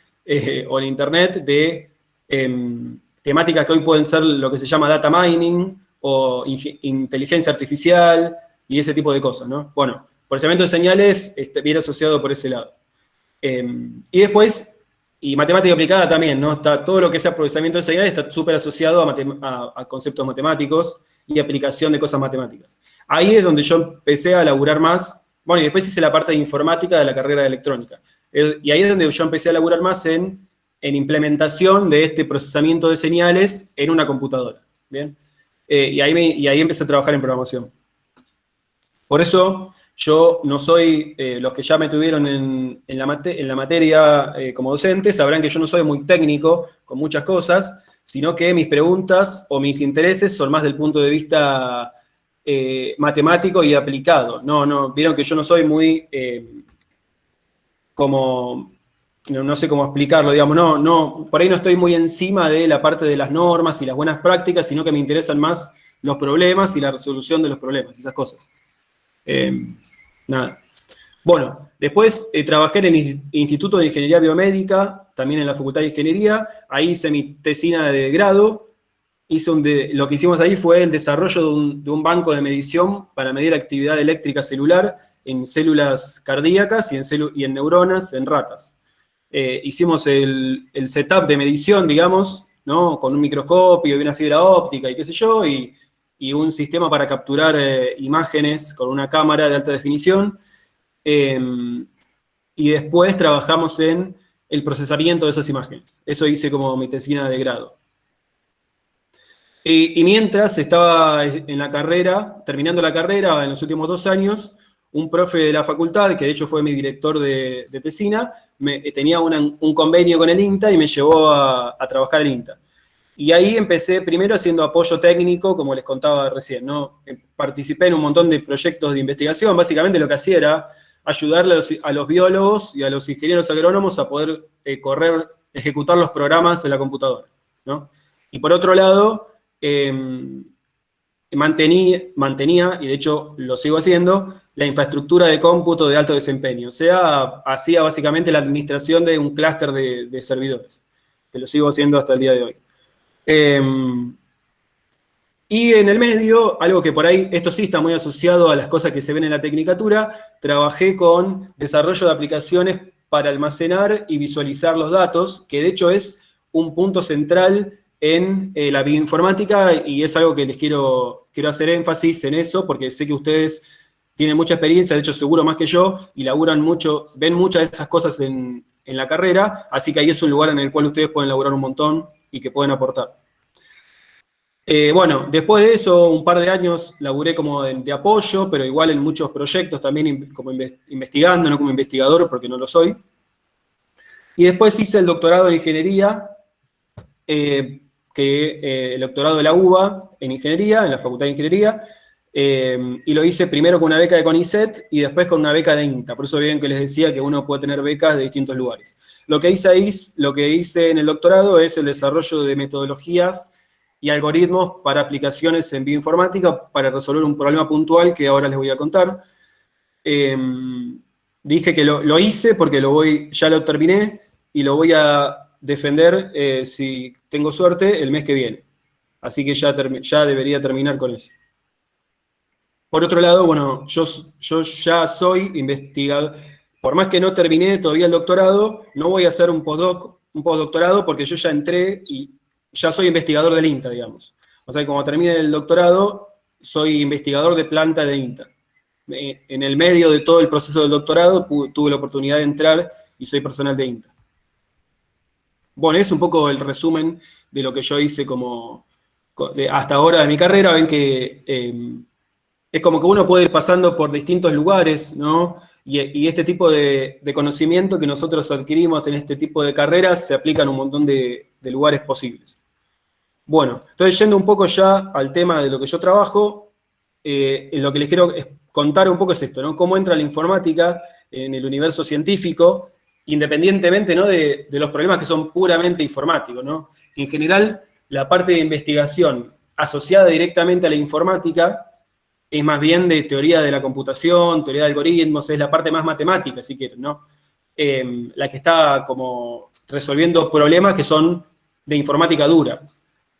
o en internet, de temáticas que hoy pueden ser lo que se llama data mining o inteligencia artificial y ese tipo de cosas, ¿no? Bueno, procesamiento de señales viene asociado por ese lado. Y después, y matemática aplicada también, ¿no? Está todo lo que sea procesamiento de señales está súper asociado a conceptos matemáticos y aplicación de cosas matemáticas. Ahí es donde yo empecé a laburar más, bueno, y después hice la parte de informática de la carrera de electrónica. Y ahí es donde yo empecé a laburar más en implementación de este procesamiento de señales en una computadora, ¿bien? Y ahí empecé a trabajar en programación. Por eso yo no soy, los que ya me tuvieron en la materia como docente, sabrán que yo no soy muy técnico con muchas cosas, sino que mis preguntas o mis intereses son más del punto de vista matemático y aplicado. No, vieron que yo no soy muy como no sé cómo explicarlo, digamos, por ahí no estoy muy encima de la parte de las normas y las buenas prácticas, sino que me interesan más los problemas y la resolución de los problemas, esas cosas. Nada. Bueno, después trabajé en el Instituto de Ingeniería Biomédica, también en la Facultad de Ingeniería, ahí hice mi tesina de grado, lo que hicimos ahí fue el desarrollo de un banco de medición para medir actividad eléctrica celular en células cardíacas y en neuronas en ratas. Hicimos el setup de medición, digamos, ¿no? Con un microscopio y una fibra óptica y qué sé yo, y un sistema para capturar imágenes con una cámara de alta definición. Y después trabajamos en el procesamiento de esas imágenes. Eso hice como mi tesina de grado. Y mientras estaba en la carrera, terminando la carrera en los últimos 2 años, un profe de la facultad, que de hecho fue mi director de tesina, tenía un convenio con el INTA y me llevó a trabajar en INTA. Y ahí empecé primero haciendo apoyo técnico, como les contaba recién, ¿no? Participé en un montón de proyectos de investigación. Básicamente lo que hacía era ayudarle a los biólogos y a los ingenieros agrónomos a poder ejecutar los programas en la computadora, ¿no? Y por otro lado, mantenía, y de hecho lo sigo haciendo, la infraestructura de cómputo de alto desempeño. O sea, hacía básicamente la administración de un clúster de servidores, que lo sigo haciendo hasta el día de hoy. Y en el medio, algo que por ahí, esto sí está muy asociado a las cosas que se ven en la tecnicatura, trabajé con desarrollo de aplicaciones para almacenar y visualizar los datos, que de hecho es un punto central en la bioinformática, y es algo que les quiero hacer énfasis en eso, porque sé que ustedes tienen mucha experiencia, de hecho seguro más que yo, y laburan mucho, ven muchas de esas cosas en la carrera, así que ahí es un lugar en el cual ustedes pueden laburar un montón y que pueden aportar. Bueno, después de eso, un par de años laburé como de apoyo, pero igual en muchos proyectos también como investigando, no como investigador, porque no lo soy. Y después hice el doctorado en ingeniería, el doctorado de la UBA en ingeniería, en la Facultad de Ingeniería, y lo hice primero con una beca de CONICET y después con una beca de INTA. Por eso bien que les decía que uno puede tener becas de distintos lugares. Lo que hice en el doctorado es el desarrollo de metodologías y algoritmos para aplicaciones en bioinformática para resolver un problema puntual que ahora les voy a contar. Dije que lo hice porque ya lo terminé y lo voy a defender, si tengo suerte, el mes que viene. Así que ya debería terminar con eso. Por otro lado, bueno, yo ya soy investigador. Por más que no terminé todavía el doctorado, no voy a hacer un postdoctorado porque yo ya entré y ya soy investigador del INTA, digamos. O sea, como termine el doctorado, soy investigador de planta de INTA. En el medio de todo el proceso del doctorado tuve la oportunidad de entrar y soy personal de INTA. Bueno, es un poco el resumen de lo que yo hice hasta ahora de mi carrera. Ven que es como que uno puede ir pasando por distintos lugares, ¿no? Y este tipo de conocimiento que nosotros adquirimos en este tipo de carreras se aplica en un montón de lugares posibles. Bueno, entonces yendo un poco ya al tema de lo que yo trabajo, en lo que les quiero contar un poco es esto, ¿no? Cómo entra la informática en el universo científico, independientemente, ¿no?, de los problemas que son puramente informáticos, ¿no? En general, la parte de investigación asociada directamente a la informática es más bien de teoría de la computación, teoría de algoritmos, es la parte más matemática, si quieren, ¿no? La que está como resolviendo problemas que son de informática dura.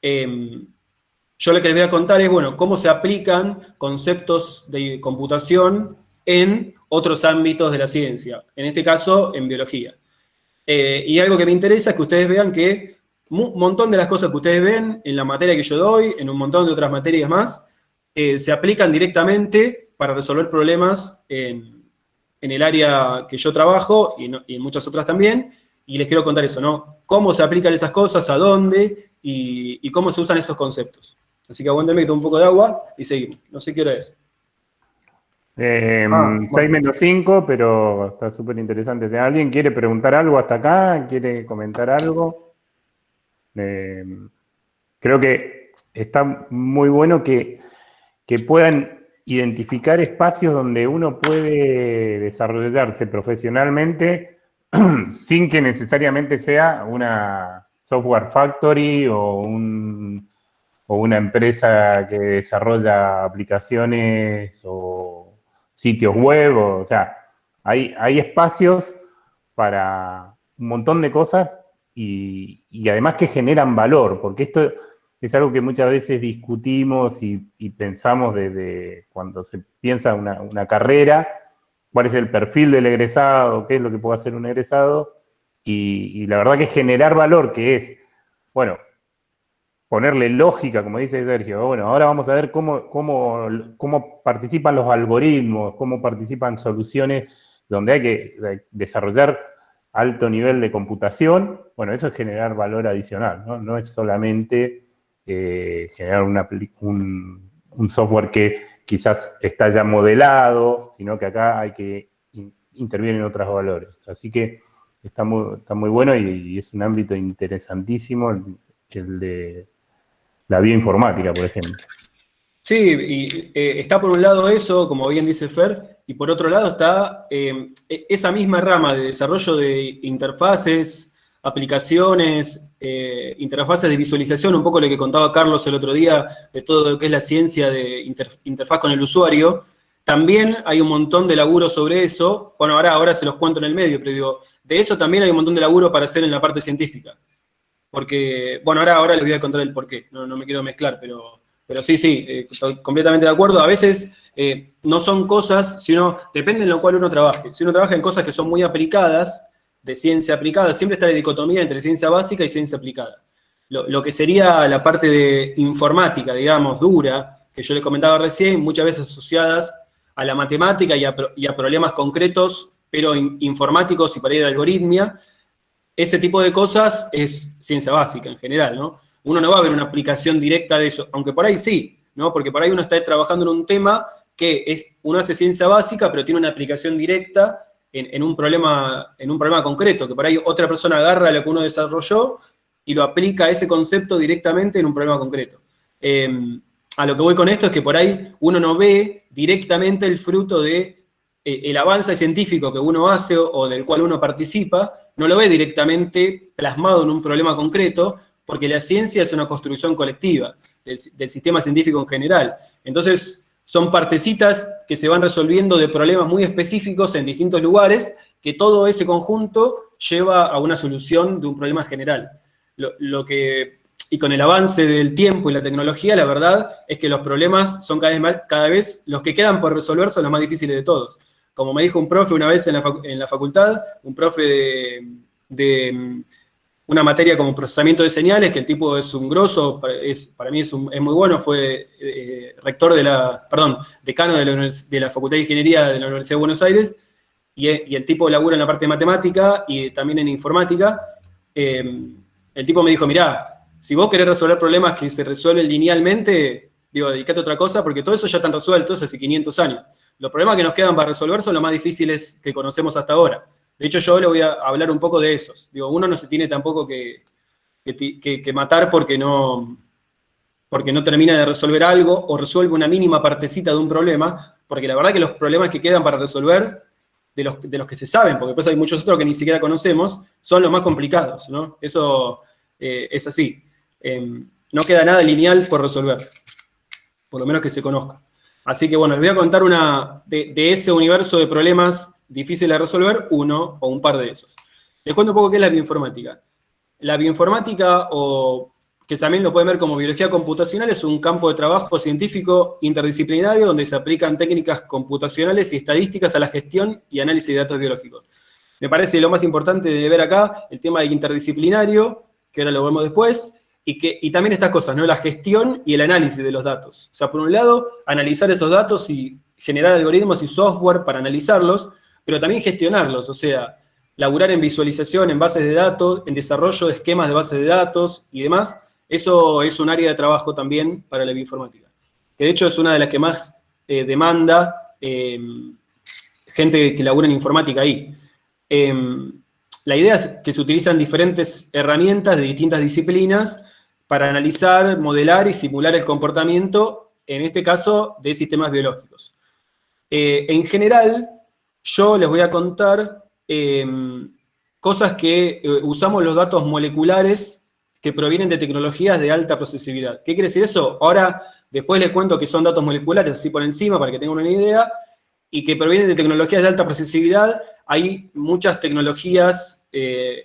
Yo lo que les voy a contar es, bueno, cómo se aplican conceptos de computación en otros ámbitos de la ciencia, en este caso, en biología. Y algo que me interesa es que ustedes vean que un montón de las cosas que ustedes ven en la materia que yo doy, en un montón de otras materias más, se aplican directamente para resolver problemas en el área que yo trabajo y en muchas otras también, y les quiero contar eso, ¿no? Cómo se aplican esas cosas, a dónde, y cómo se usan esos conceptos. Así que aguántenme que tomo un poco de agua y seguimos. No sé qué hora es.
6 menos 5, pero está súper interesante. Si alguien quiere preguntar algo hasta acá, quiere comentar algo, creo que está muy bueno que puedan identificar espacios donde uno puede desarrollarse profesionalmente sin que necesariamente sea una software factory o una empresa que desarrolla aplicaciones o sitios web, o sea, hay espacios para un montón de cosas y además que generan valor, porque esto es algo que muchas veces discutimos y pensamos desde cuando se piensa una carrera, cuál es el perfil del egresado, qué es lo que puede hacer un egresado, y la verdad que generar valor, que es, bueno, ponerle lógica, como dice Sergio, bueno, ahora vamos a ver cómo participan los algoritmos, cómo participan soluciones donde hay que desarrollar alto nivel de computación. Bueno, eso es generar valor adicional, ¿no? No es solamente generar un software que quizás está ya modelado, sino que acá hay que intervienen otros valores. Así que está muy bueno y es un ámbito interesantísimo el de la bioinformática, por ejemplo.
Sí, y está por un lado eso, como bien dice Fer, y por otro lado está esa misma rama de desarrollo de interfaces, aplicaciones, interfaces de visualización, un poco lo que contaba Carlos el otro día, de todo lo que es la ciencia de interfaz con el usuario. También hay un montón de laburo sobre eso. Bueno, ahora se los cuento en el medio, pero digo, de eso también hay un montón de laburo para hacer en la parte científica. Porque, bueno, ahora les voy a contar el porqué, no me quiero mezclar, pero sí, estoy completamente de acuerdo. A veces no son cosas, sino depende en lo cual uno trabaje. Si uno trabaja en cosas que son muy aplicadas, de ciencia aplicada, siempre está la dicotomía entre ciencia básica y ciencia aplicada. Lo que sería la parte de informática, digamos, dura, que yo les comentaba recién, muchas veces asociadas a la matemática y a problemas concretos, pero informáticos y para ir a algoritmia. Ese tipo de cosas es ciencia básica en general, ¿no? Uno no va a ver una aplicación directa de eso, aunque por ahí sí, ¿no? Porque por ahí uno está trabajando en un tema que uno hace ciencia básica, pero tiene una aplicación directa en un problema concreto, que por ahí otra persona agarra lo que uno desarrolló y lo aplica a ese concepto directamente en un problema concreto. A lo que voy con esto es que por ahí uno no ve directamente el fruto de el avance científico que uno hace o del cual uno participa, no lo ve directamente plasmado en un problema concreto, porque la ciencia es una construcción colectiva del sistema científico en general. Entonces, son partecitas que se van resolviendo de problemas muy específicos en distintos lugares, que todo ese conjunto lleva a una solución de un problema general. Y con el avance del tiempo y la tecnología, la verdad es que los problemas son cada vez los que quedan por resolver son los más difíciles de todos. Como me dijo un profe una vez en la facultad, un profe de una materia como procesamiento de señales, que el tipo es un grosso, para mí es muy bueno, fue decano de la Facultad de Ingeniería de la Universidad de Buenos Aires, y el tipo labura en la parte de matemática y también en informática. El tipo me dijo, mirá, si vos querés resolver problemas que se resuelven linealmente, digo, dedicate a otra cosa, porque todo eso ya están resueltos hace 500 años. Los problemas que nos quedan para resolver son los más difíciles que conocemos hasta ahora. De hecho, yo le voy a hablar un poco de esos. Digo, uno no se tiene tampoco que matar porque no termina de resolver algo o resuelve una mínima partecita de un problema, porque la verdad que los problemas que quedan para resolver, de los que se saben, porque después hay muchos otros que ni siquiera conocemos, son los más complicados, ¿no? Eso es así. No queda nada lineal por resolver, por lo menos que se conozca. Así que bueno, les voy a contar de ese universo de problemas difíciles de resolver, uno o un par de esos. Les cuento un poco qué es la bioinformática. La bioinformática, o que también lo pueden ver como biología computacional, es un campo de trabajo científico interdisciplinario donde se aplican técnicas computacionales y estadísticas a la gestión y análisis de datos biológicos. Me parece lo más importante de ver acá el tema del interdisciplinario, que ahora lo vemos después, y también estas cosas, ¿no? La gestión y el análisis de los datos. O sea, por un lado, analizar esos datos y generar algoritmos y software para analizarlos, pero también gestionarlos, o sea, laburar en visualización, en bases de datos, en desarrollo de esquemas de bases de datos y demás. Eso es un área de trabajo también para la bioinformática. Que de hecho es una de las que más demanda gente que labura en informática ahí. La idea es que se utilizan diferentes herramientas de distintas disciplinas para analizar, modelar y simular el comportamiento, en este caso, de sistemas biológicos. En general, yo les voy a contar cosas que usamos los datos moleculares que provienen de tecnologías de alta procesibilidad. ¿Qué quiere decir eso? Ahora, después les cuento que son datos moleculares, así por encima, para que tengan una idea, y que provienen de tecnologías de alta procesibilidad. Hay muchas tecnologías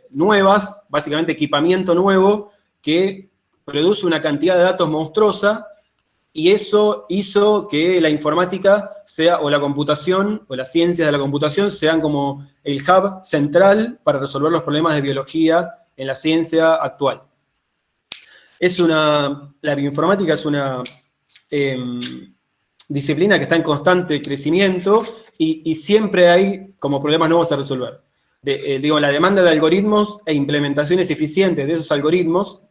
nuevas, básicamente equipamiento nuevo, que produce una cantidad de datos monstruosa, y eso hizo que la informática sea, o la computación, o las ciencias de la computación, sean como el hub central para resolver los problemas de biología en la ciencia actual. La bioinformática es una disciplina que está en constante crecimiento y siempre hay como problemas nuevos a resolver. La demanda de algoritmos e implementaciones eficientes de esos algoritmos,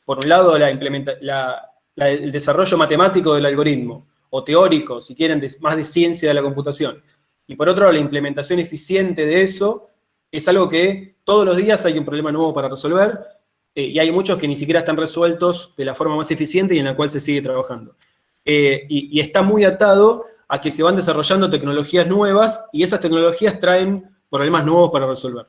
por un lado el desarrollo matemático del algoritmo, o teórico, si quieren, más de ciencia de la computación, y por otro lado la implementación eficiente de eso, es algo que todos los días hay un problema nuevo para resolver, y hay muchos que ni siquiera están resueltos de la forma más eficiente y en la cual se sigue trabajando. Y está muy atado a que se van desarrollando tecnologías nuevas, y esas tecnologías traen problemas nuevos para resolver.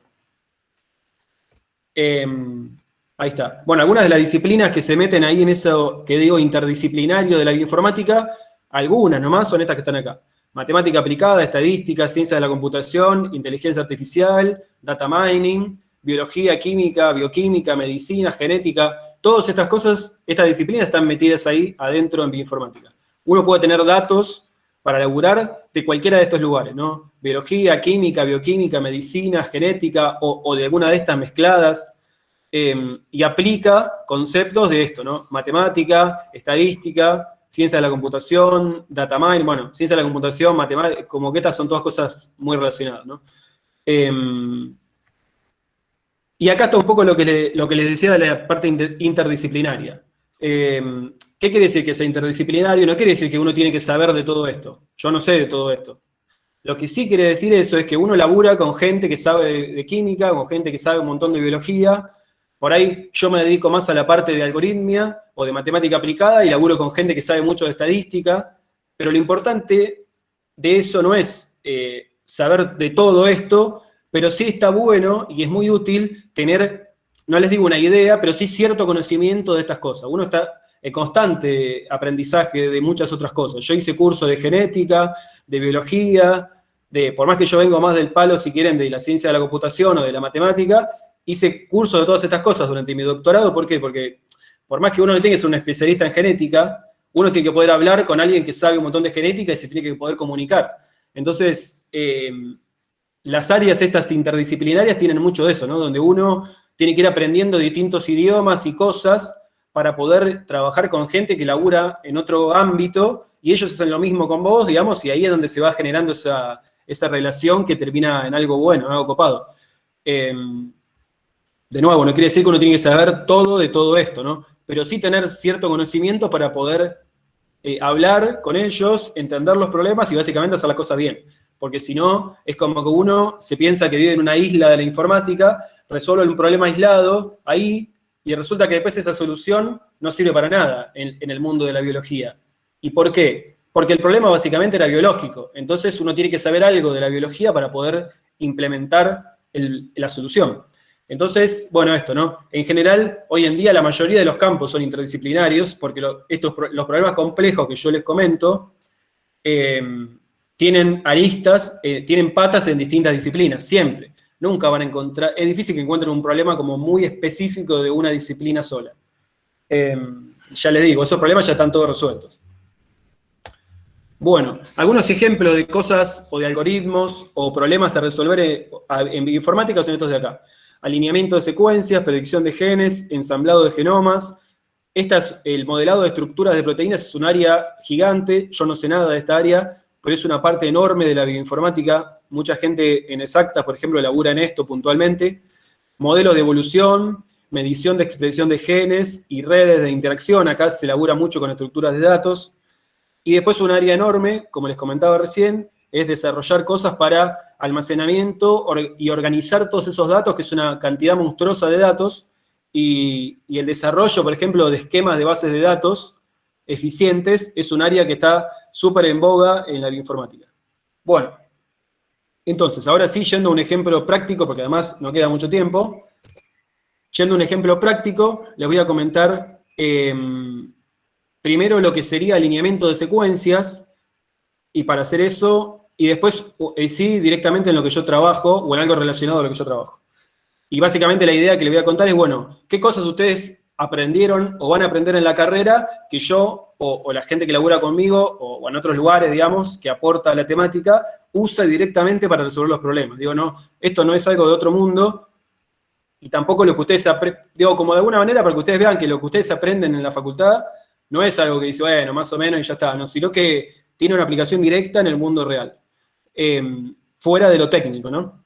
Ahí está. Bueno, algunas de las disciplinas que se meten ahí en eso que digo interdisciplinario de la bioinformática, algunas nomás son estas que están acá. Matemática aplicada, estadística, ciencia de la computación, inteligencia artificial, data mining, biología, química, bioquímica, medicina, genética. Todas estas cosas, estas disciplinas están metidas ahí adentro en bioinformática. Uno puede tener datos para laburar de cualquiera de estos lugares, ¿no? Biología, química, bioquímica, medicina, genética, o de alguna de estas mezcladas. Y aplica conceptos de esto, ¿no? Matemática, estadística, ciencia de la computación, data mining, bueno, ciencia de la computación, matemática, como que estas son todas cosas muy relacionadas, ¿no? Y acá está un poco lo que les decía de la parte interdisciplinaria. ¿Qué quiere decir que sea interdisciplinario? No quiere decir que uno tiene que saber de todo esto. Yo no sé de todo esto. Lo que sí quiere decir eso es que uno labura con gente que sabe de química, con gente que sabe un montón de biología. Por ahí yo me dedico más a la parte de algoritmia o de matemática aplicada y laburo con gente que sabe mucho de estadística, pero lo importante de eso no es saber de todo esto, pero sí está bueno y es muy útil tener, no les digo una idea, pero sí cierto conocimiento de estas cosas. Uno está en constante aprendizaje de muchas otras cosas. Yo hice curso de genética, de biología, por más que yo vengo más del palo, si quieren, de la ciencia de la computación o de la matemática, hice curso de todas estas cosas durante mi doctorado. ¿Por qué? Porque por más que uno no tenga que ser un especialista en genética, uno tiene que poder hablar con alguien que sabe un montón de genética y se tiene que poder comunicar. Entonces, las áreas estas interdisciplinarias tienen mucho de eso, ¿no? Donde uno tiene que ir aprendiendo distintos idiomas y cosas para poder trabajar con gente que labura en otro ámbito y ellos hacen lo mismo con vos, digamos, y ahí es donde se va generando esa relación que termina en algo bueno, en algo copado. De nuevo, no quiere decir que uno tiene que saber todo de todo esto, ¿no? Pero sí tener cierto conocimiento para poder hablar con ellos, entender los problemas y básicamente hacer las cosas bien. Porque si no, es como que uno se piensa que vive en una isla de la informática, resuelve un problema aislado ahí, y resulta que después esa solución no sirve para nada en el mundo de la biología. ¿Y por qué? Porque el problema básicamente era biológico. Entonces uno tiene que saber algo de la biología para poder implementar la solución. Entonces, bueno, esto, ¿no? En general, hoy en día la mayoría de los campos son interdisciplinarios, porque los problemas complejos que yo les comento tienen aristas, tienen patas en distintas disciplinas, siempre. Nunca van a encontrar, es difícil que encuentren un problema como muy específico de una disciplina sola. Ya les digo, esos problemas ya están todos resueltos. Bueno, algunos ejemplos de cosas o de algoritmos o problemas a resolver en bioinformática son estos de acá. Alineamiento de secuencias, predicción de genes, ensamblado de genomas. El modelado de estructuras de proteínas es un área gigante, yo no sé nada de esta área, pero es una parte enorme de la bioinformática. Mucha gente en exactas, por ejemplo, labura en esto puntualmente. Modelos de evolución, medición de expresión de genes y redes de interacción. Acá se labura mucho con estructuras de datos. Y después un área enorme, como les comentaba recién, es desarrollar cosas para almacenamiento y organizar todos esos datos, que es una cantidad monstruosa de datos, y el desarrollo, por ejemplo, de esquemas de bases de datos eficientes, es un área que está súper en boga en la bioinformática. Bueno, Entonces, ahora sí, yendo a un ejemplo práctico, porque además no queda mucho tiempo, yendo a un ejemplo práctico, les voy a comentar primero lo que sería alineamiento de secuencias, y para hacer eso, y después sí directamente en lo que yo trabajo, o en algo relacionado a lo que yo trabajo. Y básicamente la idea que les voy a contar es, bueno, ¿qué cosas ustedes aprendieron o van a aprender en la carrera que yo, o la gente que labura conmigo, o en otros lugares, digamos, que aporta la temática, usa directamente para resolver los problemas? Digo, no, esto no es algo de otro mundo, y tampoco lo que ustedes aprenden, digo, como de alguna manera para que ustedes vean que lo que ustedes aprenden en la facultad no es algo que dice, bueno, más o menos y ya está, no, sino que tiene una aplicación directa en el mundo real, fuera de lo técnico, ¿no?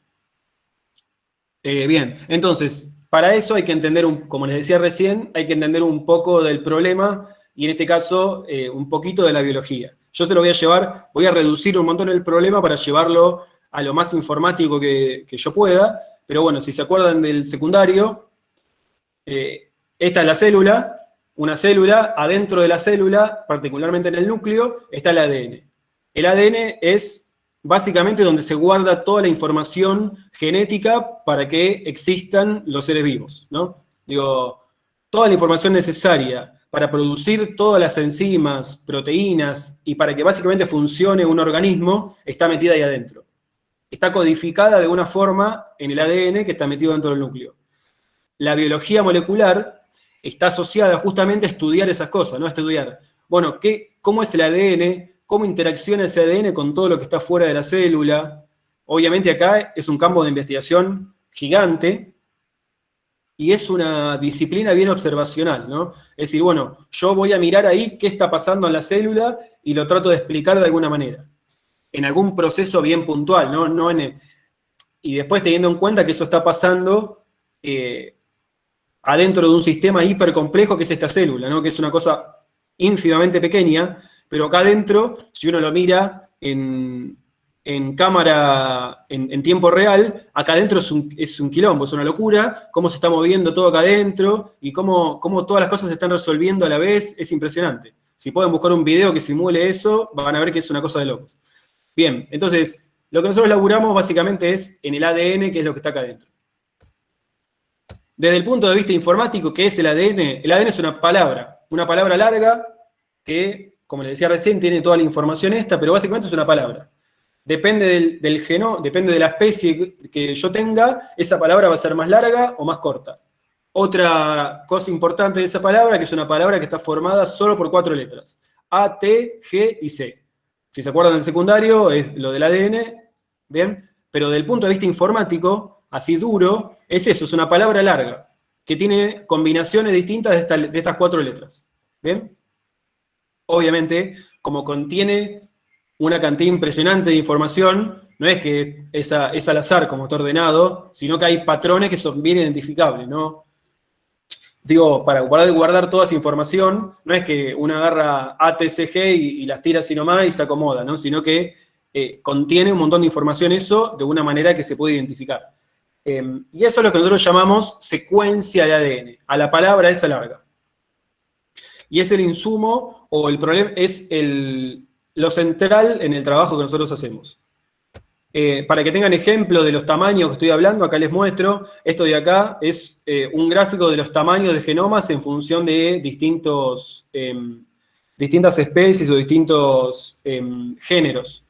Bien, entonces, para eso hay que entender, como les decía recién, hay que entender un poco del problema y en este caso un poquito de la biología. Yo se lo voy a llevar, voy a reducir un montón el problema para llevarlo a lo más informático que yo pueda, pero bueno, si se acuerdan del secundario, esta es la célula, una célula, adentro de la célula, particularmente en el núcleo, está el ADN. El ADN es básicamente donde se guarda toda la información genética para que existan los seres vivos, ¿no? Digo, toda la información necesaria para producir todas las enzimas, proteínas, y para que básicamente funcione un organismo, está metida ahí adentro. Está codificada de una forma en el ADN que está metido dentro del núcleo. La biología molecular está asociada justamente a estudiar esas cosas, ¿no? A estudiar, bueno, ¿cómo es el ADN? ¿Cómo interacciona ese ADN con todo lo que está fuera de la célula? Obviamente acá es un campo de investigación gigante y es una disciplina bien observacional, ¿no? Es decir, bueno, yo voy a mirar ahí qué está pasando en la célula y lo trato de explicar de alguna manera, en algún proceso bien puntual, ¿no? Y después teniendo en cuenta que eso está pasando adentro de un sistema hipercomplejo que es esta célula, ¿no? Que es una cosa ínfimamente pequeña, pero acá adentro, si uno lo mira en cámara, en tiempo real, acá adentro es un quilombo, es una locura, cómo se está moviendo todo acá adentro y cómo todas las cosas se están resolviendo a la vez, es impresionante. Si pueden buscar un video que simule eso, van a ver que es una cosa de locos. Bien, entonces, lo que nosotros laburamos básicamente es en el ADN, que es lo que está acá adentro. Desde el punto de vista informático, ¿qué es el ADN? El ADN es una palabra larga que, como les decía recién, tiene toda la información esta, pero básicamente es una palabra. Depende del genoma, depende de la especie que yo tenga, esa palabra va a ser más larga o más corta. Otra cosa importante de esa palabra, que es una palabra que está formada solo por 4 letras. A, T, G y C. Si se acuerdan del secundario, es lo del ADN, ¿bien? Pero desde el punto de vista informático, así duro, es eso, es una palabra larga, que tiene combinaciones distintas de estas 4 letras. ¿Bien? Obviamente, como contiene una cantidad impresionante de información, no es que es al azar como está ordenado, sino que hay patrones que son bien identificables, ¿no? Digo, para guardar toda esa información, no es que uno agarra ATCG y las tira así nomás y se acomoda, ¿no? Sino que contiene un montón de información eso de una manera que se puede identificar. Y eso es lo que nosotros llamamos secuencia de ADN, a la palabra esa larga. Y es el insumo, o el problema, es lo central en el trabajo que nosotros hacemos. Para que tengan ejemplo de los tamaños que estoy hablando, acá les muestro, esto de acá es un gráfico de los tamaños de genomas en función de distintas especies o distintos géneros.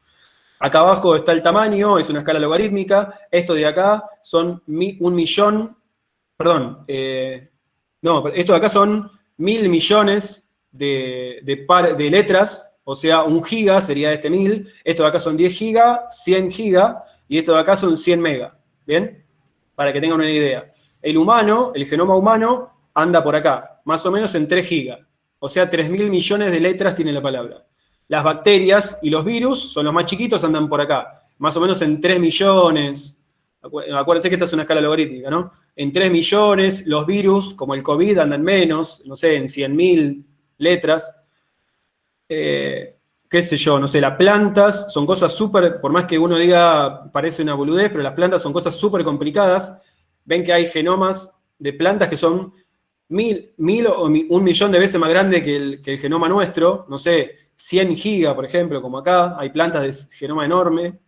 Acá abajo está el tamaño, es una escala logarítmica, esto de acá son 1 millón, perdón, no, esto de acá son 1000 millones de letras, o sea, 1 giga sería este 1000, esto de acá son 10 giga, 100 giga, y esto de acá son 100 mega, ¿bien? Para que tengan una idea. El humano, el genoma humano, anda por acá, más o menos en 3 giga, o sea, 3000 millones de letras tiene la palabra. Las bacterias y los virus son los más chiquitos, andan por acá, más o menos en 3 millones, acuérdense que esta es una escala logarítmica, ¿no? En 3 millones, los virus, como el COVID, andan menos, no sé, en 100.000 letras. Qué sé yo, no sé, las plantas son cosas súper, por más que uno diga, parece una boludez, pero las plantas son cosas súper complicadas. Ven que hay genomas de plantas que son 1000 o 1 millón de veces más grande que el genoma nuestro, no sé, 100 giga, por ejemplo, como acá, hay plantas de genoma enorme.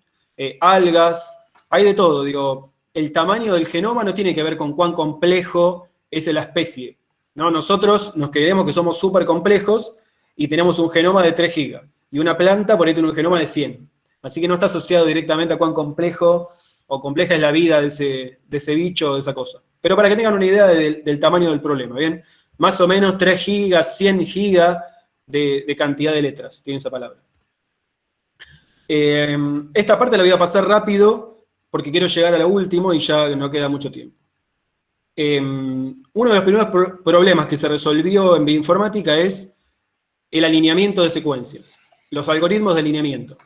algas, hay de todo. Digo, el tamaño del genoma no tiene que ver con cuán complejo es la especie, ¿no? Nosotros nos creemos que somos súper complejos y tenemos un genoma de 3 gigas. Y una planta por ahí tiene un genoma de 100. Así que no está asociado directamente a cuán complejo o compleja es la vida de ese bicho o de esa cosa. Pero para que tengan una idea del tamaño del problema, ¿bien? Más o menos 3 gigas, 100 gigas de cantidad de letras tiene esa palabra. Esta parte la voy a pasar rápido porque quiero llegar a lo último y ya no queda mucho tiempo. Uno de los primeros problemas que se resolvió en bioinformática es el alineamiento de secuencias, los algoritmos de alineamiento.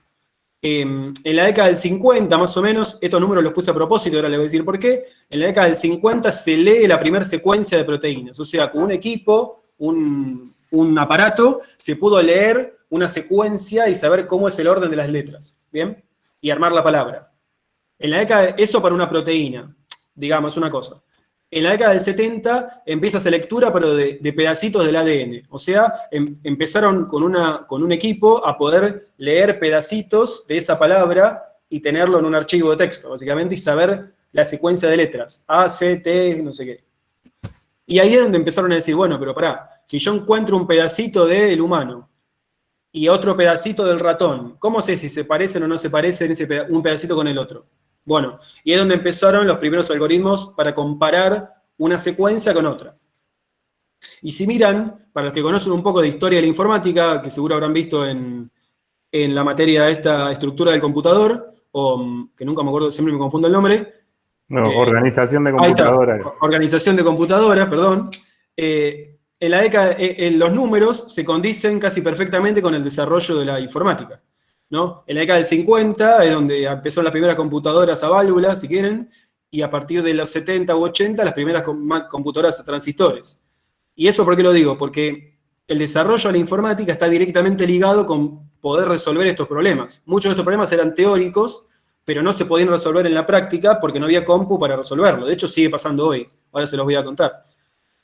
En la década del 50, más o menos, estos números los puse a propósito, ahora les voy a decir por qué. En la década del 50 se lee la primera secuencia de proteínas, o sea, con un equipo, un aparato, se pudo leer una secuencia y saber cómo es el orden de las letras, ¿bien? Y armar la palabra. En la década, eso para una proteína, digamos, una cosa. En la década del 70 empieza esa lectura, pero de pedacitos del ADN. O sea, empezaron con un equipo a poder leer pedacitos de esa palabra y tenerlo en un archivo de texto, básicamente, y saber la secuencia de letras. A, C, T, no sé qué. Y ahí es donde empezaron a decir, bueno, pero pará, si yo encuentro un pedacito del humano y otro pedacito del ratón, ¿cómo sé si se parecen o no se parecen un pedacito con el otro? Bueno, y es donde empezaron los primeros algoritmos para comparar una secuencia con otra. Y si miran, para los que conocen un poco de historia de la informática, que seguro habrán visto en la materia de esta estructura del computador, o que nunca me acuerdo, siempre me confundo el nombre.
No, organización de computadoras.
Organización de computadoras, perdón. En la década, los números se condicen casi perfectamente con el desarrollo de la informática, ¿no? En la década del 50 es donde empezaron las primeras computadoras a válvulas, si quieren, y a partir de los 70 u 80 las primeras computadoras a transistores. ¿Y eso por qué lo digo? Porque el desarrollo de la informática está directamente ligado con poder resolver estos problemas. Muchos de estos problemas eran teóricos, pero no se podían resolver en la práctica porque no había compu para resolverlo. De hecho, sigue pasando hoy. Ahora se los voy a contar.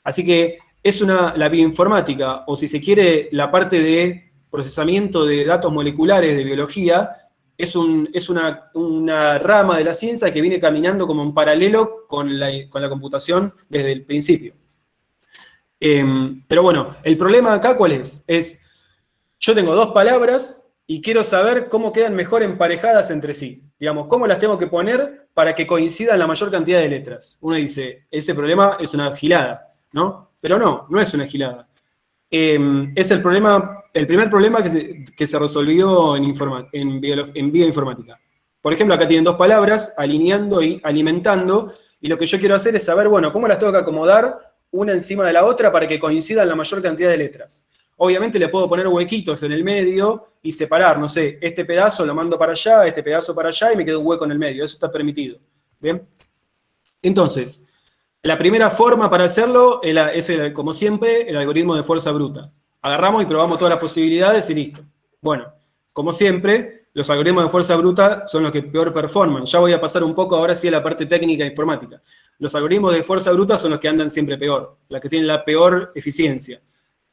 Así que la bioinformática, o si se quiere, la parte de procesamiento de datos moleculares de biología, es una rama de la ciencia que viene caminando como en paralelo con la computación desde el principio. Pero bueno, el problema acá, ¿cuál es? Yo tengo 2 palabras y quiero saber cómo quedan mejor emparejadas entre sí. Digamos, cómo las tengo que poner para que coincidan la mayor cantidad de letras. Uno dice, ese problema es una gilada, ¿no? Pero no es una gilada. Es el primer problema que se resolvió en bioinformática. Por ejemplo, acá tienen 2 palabras, alineando y alimentando, y lo que yo quiero hacer es saber, bueno, cómo las tengo que acomodar una encima de la otra para que coincidan la mayor cantidad de letras. Obviamente le puedo poner huequitos en el medio y separar, no sé, este pedazo lo mando para allá, este pedazo para allá, y me queda un hueco en el medio. Eso está permitido. ¿Bien? Entonces, la primera forma para hacerlo es, como siempre, el algoritmo de fuerza bruta. Agarramos y probamos todas las posibilidades y listo. Bueno, como siempre, los algoritmos de fuerza bruta son los que peor performan. Ya voy a pasar un poco ahora sí a la parte técnica e informática. Los algoritmos de fuerza bruta son los que andan siempre peor, los que tienen la peor eficiencia.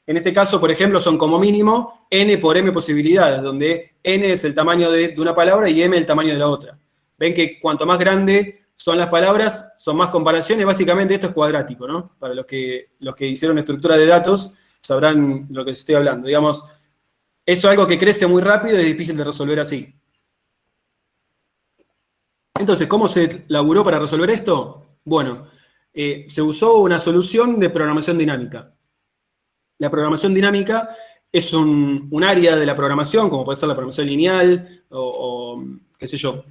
En este caso, por ejemplo, son como mínimo n por m posibilidades, donde n es el tamaño de una palabra y m el tamaño de la otra. Ven que cuanto más grande son las palabras, son más comparaciones. Básicamente esto es cuadrático, ¿no? Para los que hicieron estructura de datos sabrán lo que estoy hablando. Digamos, eso es algo que crece muy rápido y es difícil de resolver así. Entonces, ¿cómo se laburó para resolver esto? Bueno, se usó una solución de programación dinámica. La programación dinámica es un área de la programación, como puede ser la programación lineal, o qué sé yo,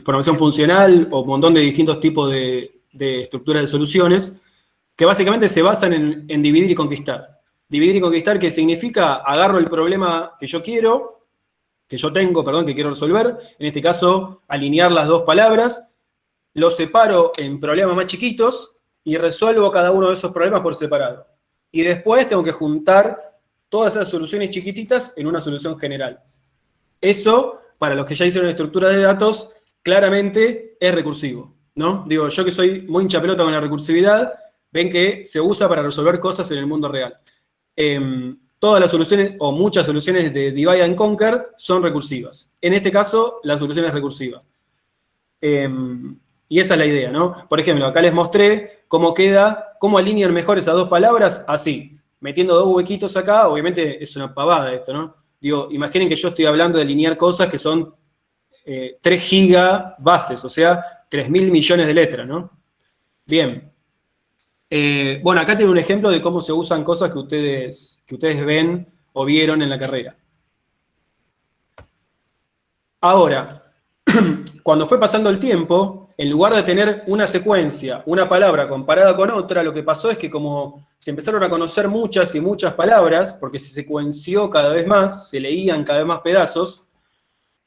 programación funcional, o un montón de distintos tipos de estructuras de soluciones, que básicamente se basan en dividir y conquistar. Dividir y conquistar, que significa, agarro el problema que yo quiero, que quiero resolver, en este caso, alinear las 2 palabras, lo separo en problemas más chiquitos, y resuelvo cada uno de esos problemas por separado. Y después tengo que juntar todas esas soluciones chiquititas en una solución general. Eso, para los que ya hicieron estructura de datos, claramente es recursivo, ¿no? Digo, yo que soy muy hinchapelota con la recursividad, ven que se usa para resolver cosas en el mundo real. Todas las soluciones, o muchas soluciones de Divide and Conquer, son recursivas. En este caso, la solución es recursiva. Y esa es la idea, ¿no? Por ejemplo, acá les mostré cómo alinean mejor esas dos palabras, así, metiendo dos huequitos acá. Obviamente es una pavada esto, ¿no? Digo, imaginen que yo estoy hablando de alinear cosas que son 3 gigabases, o sea, 3.000 millones de letras, ¿no? Bien. Bueno, acá tiene un ejemplo de cómo se usan cosas que ustedes ven o vieron en la carrera. Ahora, cuando fue pasando el tiempo, en lugar de tener una secuencia, una palabra comparada con otra, lo que pasó es que como se empezaron a conocer muchas y muchas palabras, porque se secuenció cada vez más, se leían cada vez más pedazos,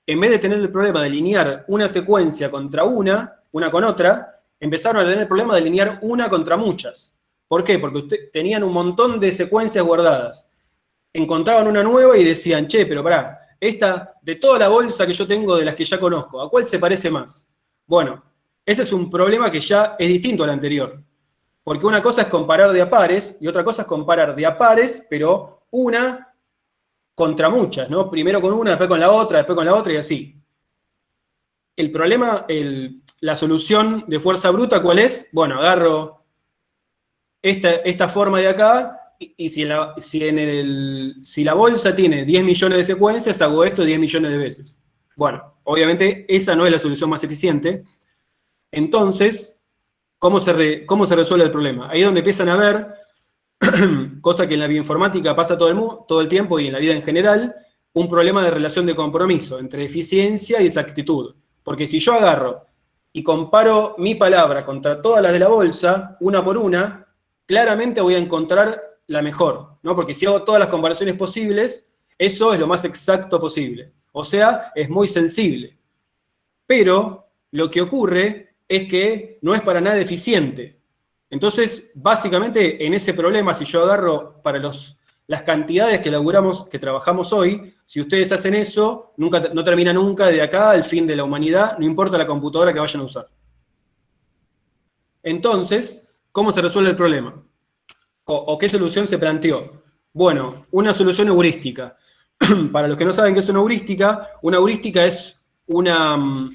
en vez de tener el problema de alinear una secuencia contra una con otra, empezaron a tener el problema de alinear una contra muchas. ¿Por qué? Porque tenían un montón de secuencias guardadas. Encontraban una nueva y decían, che, pero pará, esta, de toda la bolsa que yo tengo de las que ya conozco, ¿a cuál se parece más? Bueno, ese es un problema que ya es distinto al anterior. Porque una cosa es comparar de a pares y otra cosa es comparar de a pares, pero una contra muchas, ¿no? Primero con una, después con la otra y así. El problema, la solución de fuerza bruta, ¿cuál es? Bueno, agarro esta forma de acá y si la bolsa tiene 10 millones de secuencias, hago esto 10 millones de veces. Bueno, obviamente esa no es la solución más eficiente. Entonces, ¿cómo se resuelve el problema? Ahí es donde empiezan a ver, cosa que en la bioinformática pasa todo el tiempo y en la vida en general, un problema de relación de compromiso entre eficiencia y exactitud. Porque si yo agarro y comparo mi palabra contra todas las de la bolsa, una por una, claramente voy a encontrar la mejor, ¿no? Porque si hago todas las comparaciones posibles, eso es lo más exacto posible. O sea, es muy sensible. Pero lo que ocurre es que no es para nada eficiente. Entonces, básicamente, en ese problema, si yo agarro para las cantidades que trabajamos hoy, si ustedes hacen eso, no termina nunca de acá al fin de la humanidad, no importa la computadora que vayan a usar. Entonces, ¿cómo se resuelve el problema? ¿O qué solución se planteó? Bueno, una solución heurística. Para los que no saben qué es una heurística es una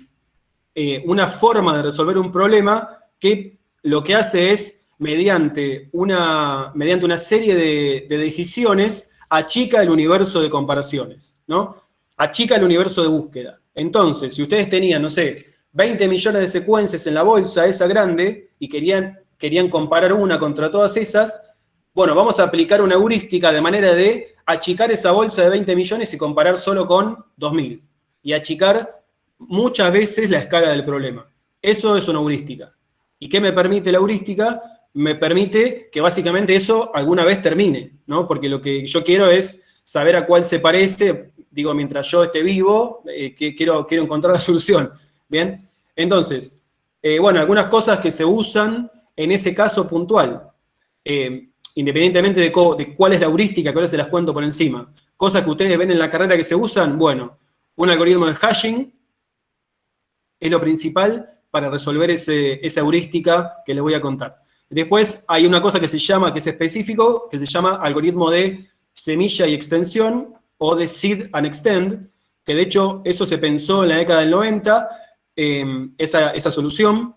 forma de resolver un problema que lo que hace es, mediante una serie de decisiones, achica el universo de comparaciones, ¿no? Achica el universo de búsqueda. Entonces, si ustedes tenían, no sé, 20 millones de secuencias en la bolsa esa grande y querían comparar una contra todas esas, bueno, vamos a aplicar una heurística de manera de achicar esa bolsa de 20 millones y comparar solo con 2.000. Y achicar muchas veces la escala del problema. Eso es una heurística. ¿Y qué me permite la heurística? Me permite que básicamente eso alguna vez termine, ¿no? Porque lo que yo quiero es saber a cuál se parece, digo, mientras yo esté vivo, quiero encontrar la solución, ¿bien? Entonces, bueno, algunas cosas que se usan en ese caso puntual. Independientemente de cuál es la heurística, que ahora se las cuento por encima. Cosas que ustedes ven en la carrera que se usan, bueno, un algoritmo de hashing es lo principal para resolver esa heurística que les voy a contar. Después hay una cosa que es específico, que se llama algoritmo de semilla y extensión, o de seed and extend, que de hecho eso se pensó en la década del 90, esa solución,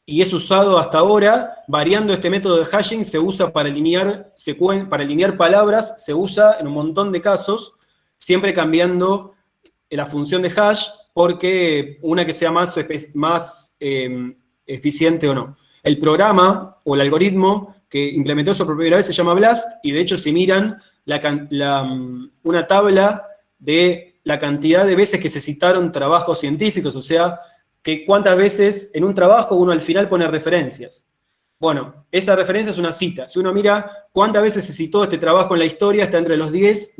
y es usado hasta ahora, variando este método de hashing, se usa para alinear palabras, se usa en un montón de casos, siempre cambiando la función de hash, porque una que sea más eficiente o no. El programa o el algoritmo que implementó eso por primera vez se llama BLAST, y de hecho si miran una tabla de la cantidad de veces que se citaron trabajos científicos, o sea, que cuántas veces en un trabajo uno al final pone referencias. Bueno, esa referencia es una cita. Si uno mira cuántas veces se citó este trabajo en la historia, está entre los 10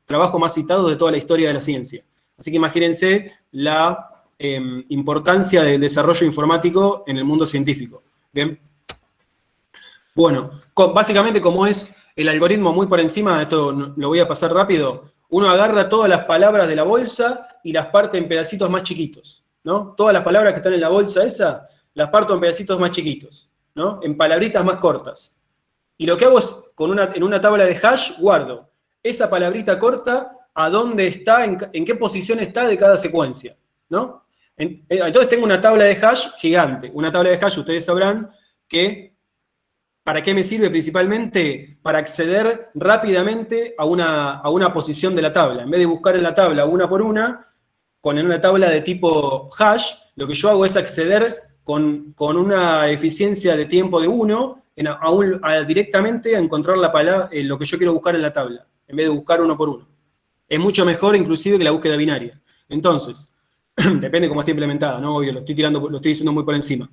trabajos más citados de toda la historia de la ciencia. Así que imagínense la importancia del desarrollo informático en el mundo científico. ¿Bien? Bueno, básicamente como es el algoritmo muy por encima, esto lo voy a pasar rápido, uno agarra todas las palabras de la bolsa y las parte en pedacitos más chiquitos, ¿no? Todas las palabras que están en la bolsa esa, las parto en pedacitos más chiquitos, ¿no? En palabritas más cortas. Y lo que hago es, en una tabla de hash, guardo esa palabrita corta, a dónde está, en qué posición está de cada secuencia, ¿no? Entonces tengo una tabla de hash gigante. Una tabla de hash, ustedes sabrán que, ¿para qué me sirve principalmente? Para acceder rápidamente a una posición de la tabla. En vez de buscar en la tabla una por una, con una tabla de tipo hash, lo que yo hago es acceder con una eficiencia de tiempo de 1 directamente a encontrar lo que yo quiero buscar en la tabla, en vez de buscar uno por uno. Es mucho mejor inclusive que la búsqueda binaria. Entonces, depende cómo esté implementada, ¿no? Obvio, lo estoy diciendo muy por encima.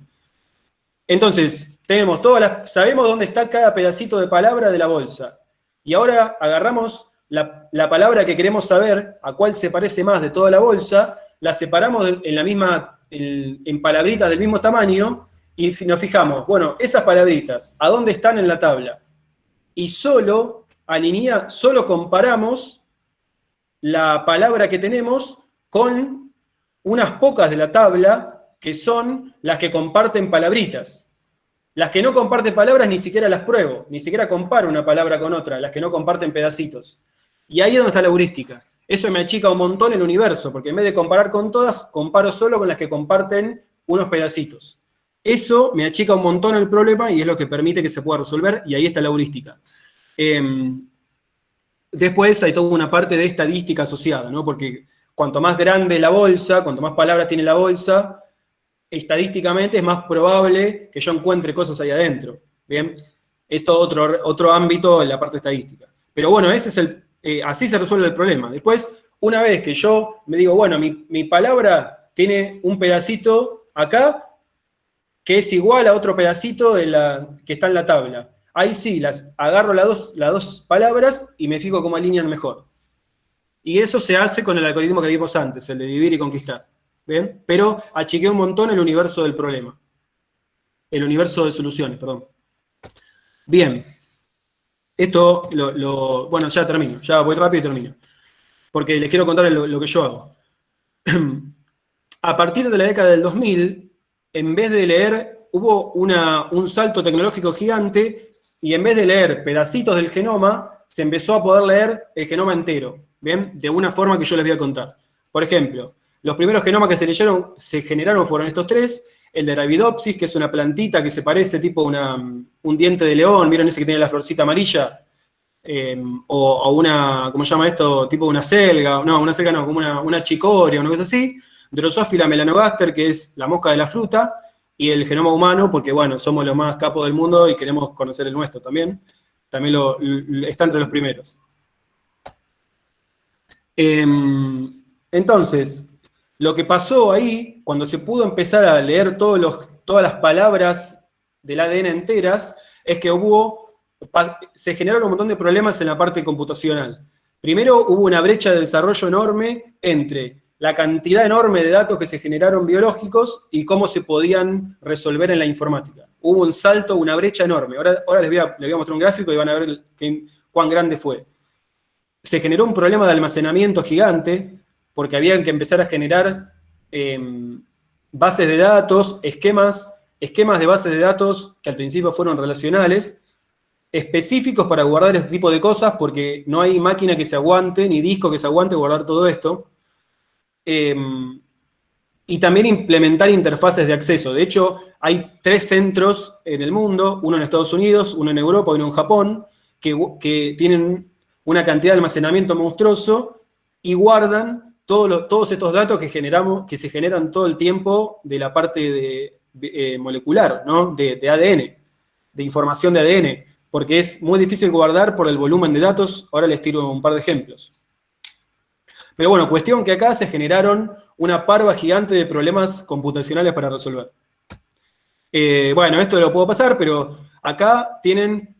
Entonces, sabemos dónde está cada pedacito de palabra de la bolsa. Y ahora agarramos la palabra que queremos saber, a cuál se parece más de toda la bolsa, la separamos en palabritas del mismo tamaño, y nos fijamos, bueno, esas palabritas, ¿a dónde están en la tabla? Y solo comparamos la palabra que tenemos con unas pocas de la tabla, que son las que comparten palabritas. Las que no comparten palabras ni siquiera las pruebo, ni siquiera comparo una palabra con otra, las que no comparten pedacitos. Y ahí es donde está la heurística. Eso me achica un montón el universo, porque en vez de comparar con todas, comparo solo con las que comparten unos pedacitos. Eso me achica un montón el problema y es lo que permite que se pueda resolver, y ahí está la heurística. Después hay toda una parte de estadística asociada, ¿no? Porque cuanto más grande la bolsa, cuanto más palabras tiene la bolsa, estadísticamente es más probable que yo encuentre cosas ahí adentro. ¿Bien? Esto otro ámbito en la parte estadística. Pero bueno, así se resuelve el problema. Después, una vez que yo me digo, bueno, mi palabra tiene un pedacito acá que es igual a otro pedacito que está en la tabla. Ahí sí, agarro las dos palabras y me fijo cómo alinean mejor. Y eso se hace con el algoritmo que vimos antes, el de dividir y conquistar. ¿Bien? Pero achiqué un montón el universo del problema. El universo de soluciones, perdón. Bien. Esto, bueno, ya termino. Ya voy rápido y termino. Porque les quiero contar lo que yo hago. A partir de la década del 2000, en vez de leer, hubo un salto tecnológico gigante, y en vez de leer pedacitos del genoma, se empezó a poder leer el genoma entero. ¿Bien? De una forma que yo les voy a contar. Por ejemplo, los primeros genomas que se generaron fueron estos tres: el de Arabidopsis, que es una plantita que se parece tipo un diente de león, ¿vieron ese que tiene la florcita amarilla? O una, ¿cómo se llama esto? Tipo una selga, no, una selga no, como una chicoria, una cosa así. Drosophila melanogaster, que es la mosca de la fruta, y el genoma humano, porque bueno, somos los más capos del mundo y queremos conocer el nuestro también. También está entre los primeros. Entonces, lo que pasó ahí, cuando se pudo empezar a leer todas las palabras del ADN enteras, es que se generaron un montón de problemas en la parte computacional. Primero, hubo una brecha de desarrollo enorme entre la cantidad enorme de datos que se generaron biológicos y cómo se podían resolver en la informática. Hubo un salto, una brecha enorme. Ahora les voy a mostrar un gráfico y van a ver cuán grande fue. Se generó un problema de almacenamiento gigante, porque había que empezar a generar bases de datos, esquemas de bases de datos que al principio fueron relacionales, específicos para guardar este tipo de cosas, porque no hay máquina que se aguante, ni disco que se aguante guardar todo esto. Y también implementar interfaces de acceso. De hecho, hay 3 centros en el mundo, uno en Estados Unidos, uno en Europa y uno en Japón, que tienen una cantidad de almacenamiento monstruoso y guardan todos estos datos que se generan todo el tiempo de la parte molecular, ¿no? de ADN, de información de ADN, porque es muy difícil guardar por el volumen de datos. Ahora les tiro un par de ejemplos. Pero bueno, cuestión que acá se generaron una parva gigante de problemas computacionales para resolver. Bueno, esto lo puedo pasar, pero acá tienen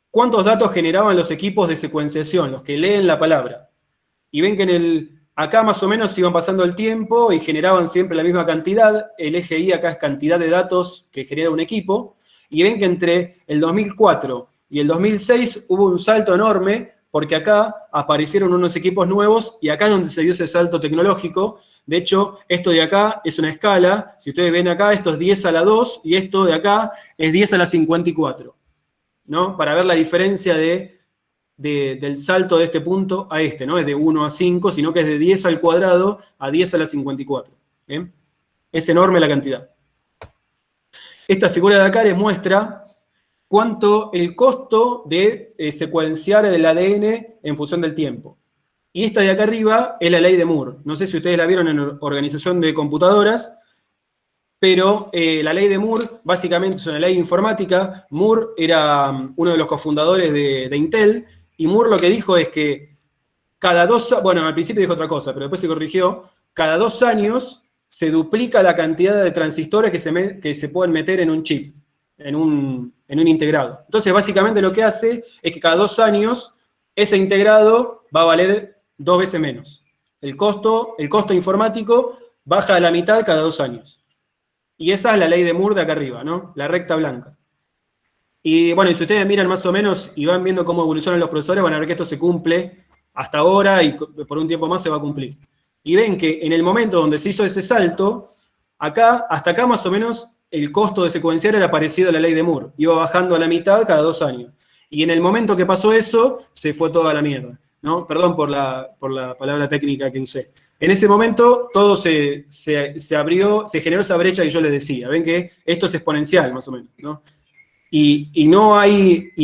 cuántos datos generaban los equipos de secuenciación, los que leen la palabra. Y ven que acá más o menos iban pasando el tiempo y generaban siempre la misma cantidad. El eje Y acá es cantidad de datos que genera un equipo. Y ven que entre el 2004 y el 2006 hubo un salto enorme, porque acá aparecieron unos equipos nuevos y acá es donde se dio ese salto tecnológico. De hecho, esto de acá es una escala. Si ustedes ven acá, esto es 10 a la 2 y esto de acá es 10 a la 54. ¿No? Para ver la diferencia del salto de este punto a este, no es de 1 a 5, sino que es de 10 al cuadrado a 10 a la 54. ¿Bien? Es enorme la cantidad. Esta figura de acá les muestra cuánto el costo de secuenciar el ADN en función del tiempo. Y esta de acá arriba es la ley de Moore. No sé si ustedes la vieron en organización de computadoras, pero la ley de Moore básicamente es una ley informática. Moore era uno de los cofundadores de Intel, y Moore lo que dijo es que cada 2 años, bueno, al principio dijo otra cosa, pero después se corrigió, cada 2 años se duplica la cantidad de transistores que se pueden meter en un chip, en un integrado. Entonces, básicamente lo que hace es que cada 2 años ese integrado va a valer 2 veces menos. El costo informático baja a la mitad cada 2 años. Y esa es la ley de Moore de acá arriba, ¿no? La recta blanca. Y bueno, y si ustedes miran más o menos y van viendo cómo evolucionan los procesadores, van a ver que esto se cumple hasta ahora y por un tiempo más se va a cumplir. Y ven que en el momento donde se hizo ese salto, hasta acá más o menos el costo de secuenciar era parecido a la ley de Moore. Iba bajando a la mitad cada 2 años. Y en el momento que pasó eso, se fue toda la mierda, ¿no? Perdón por la palabra técnica que usé. En ese momento todo se abrió, se generó esa brecha que yo les decía. Ven que esto es exponencial, más o menos, ¿no? Y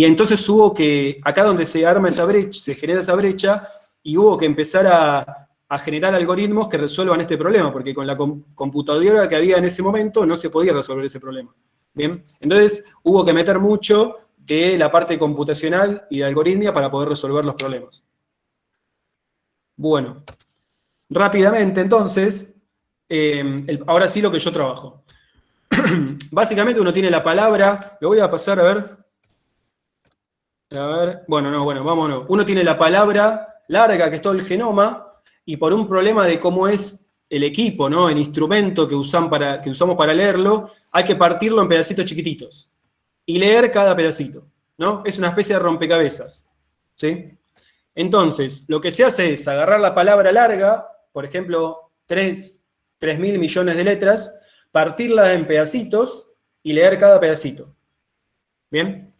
entonces hubo que, acá donde se arma esa brecha, se genera esa brecha, y hubo que empezar a generar algoritmos que resuelvan este problema, porque con la computadora que había en ese momento no se podía resolver ese problema. ¿Bien? Entonces hubo que meter mucho de la parte computacional y de algoritmia para poder resolver los problemas. Bueno, rápidamente entonces, ahora sí lo que yo trabajo. Básicamente uno tiene la palabra, lo voy a pasar a ver. Vámonos. Uno tiene la palabra larga, que es todo el genoma, y por un problema de cómo es el equipo, ¿no? El instrumento que usamos para leerlo, hay que partirlo en pedacitos chiquititos y leer cada pedacito, ¿no? Es una especie de rompecabezas, ¿sí? Entonces, lo que se hace es agarrar la palabra larga, por ejemplo, 3.000 millones de letras, partirla en pedacitos y leer cada pedacito. ¿Bien?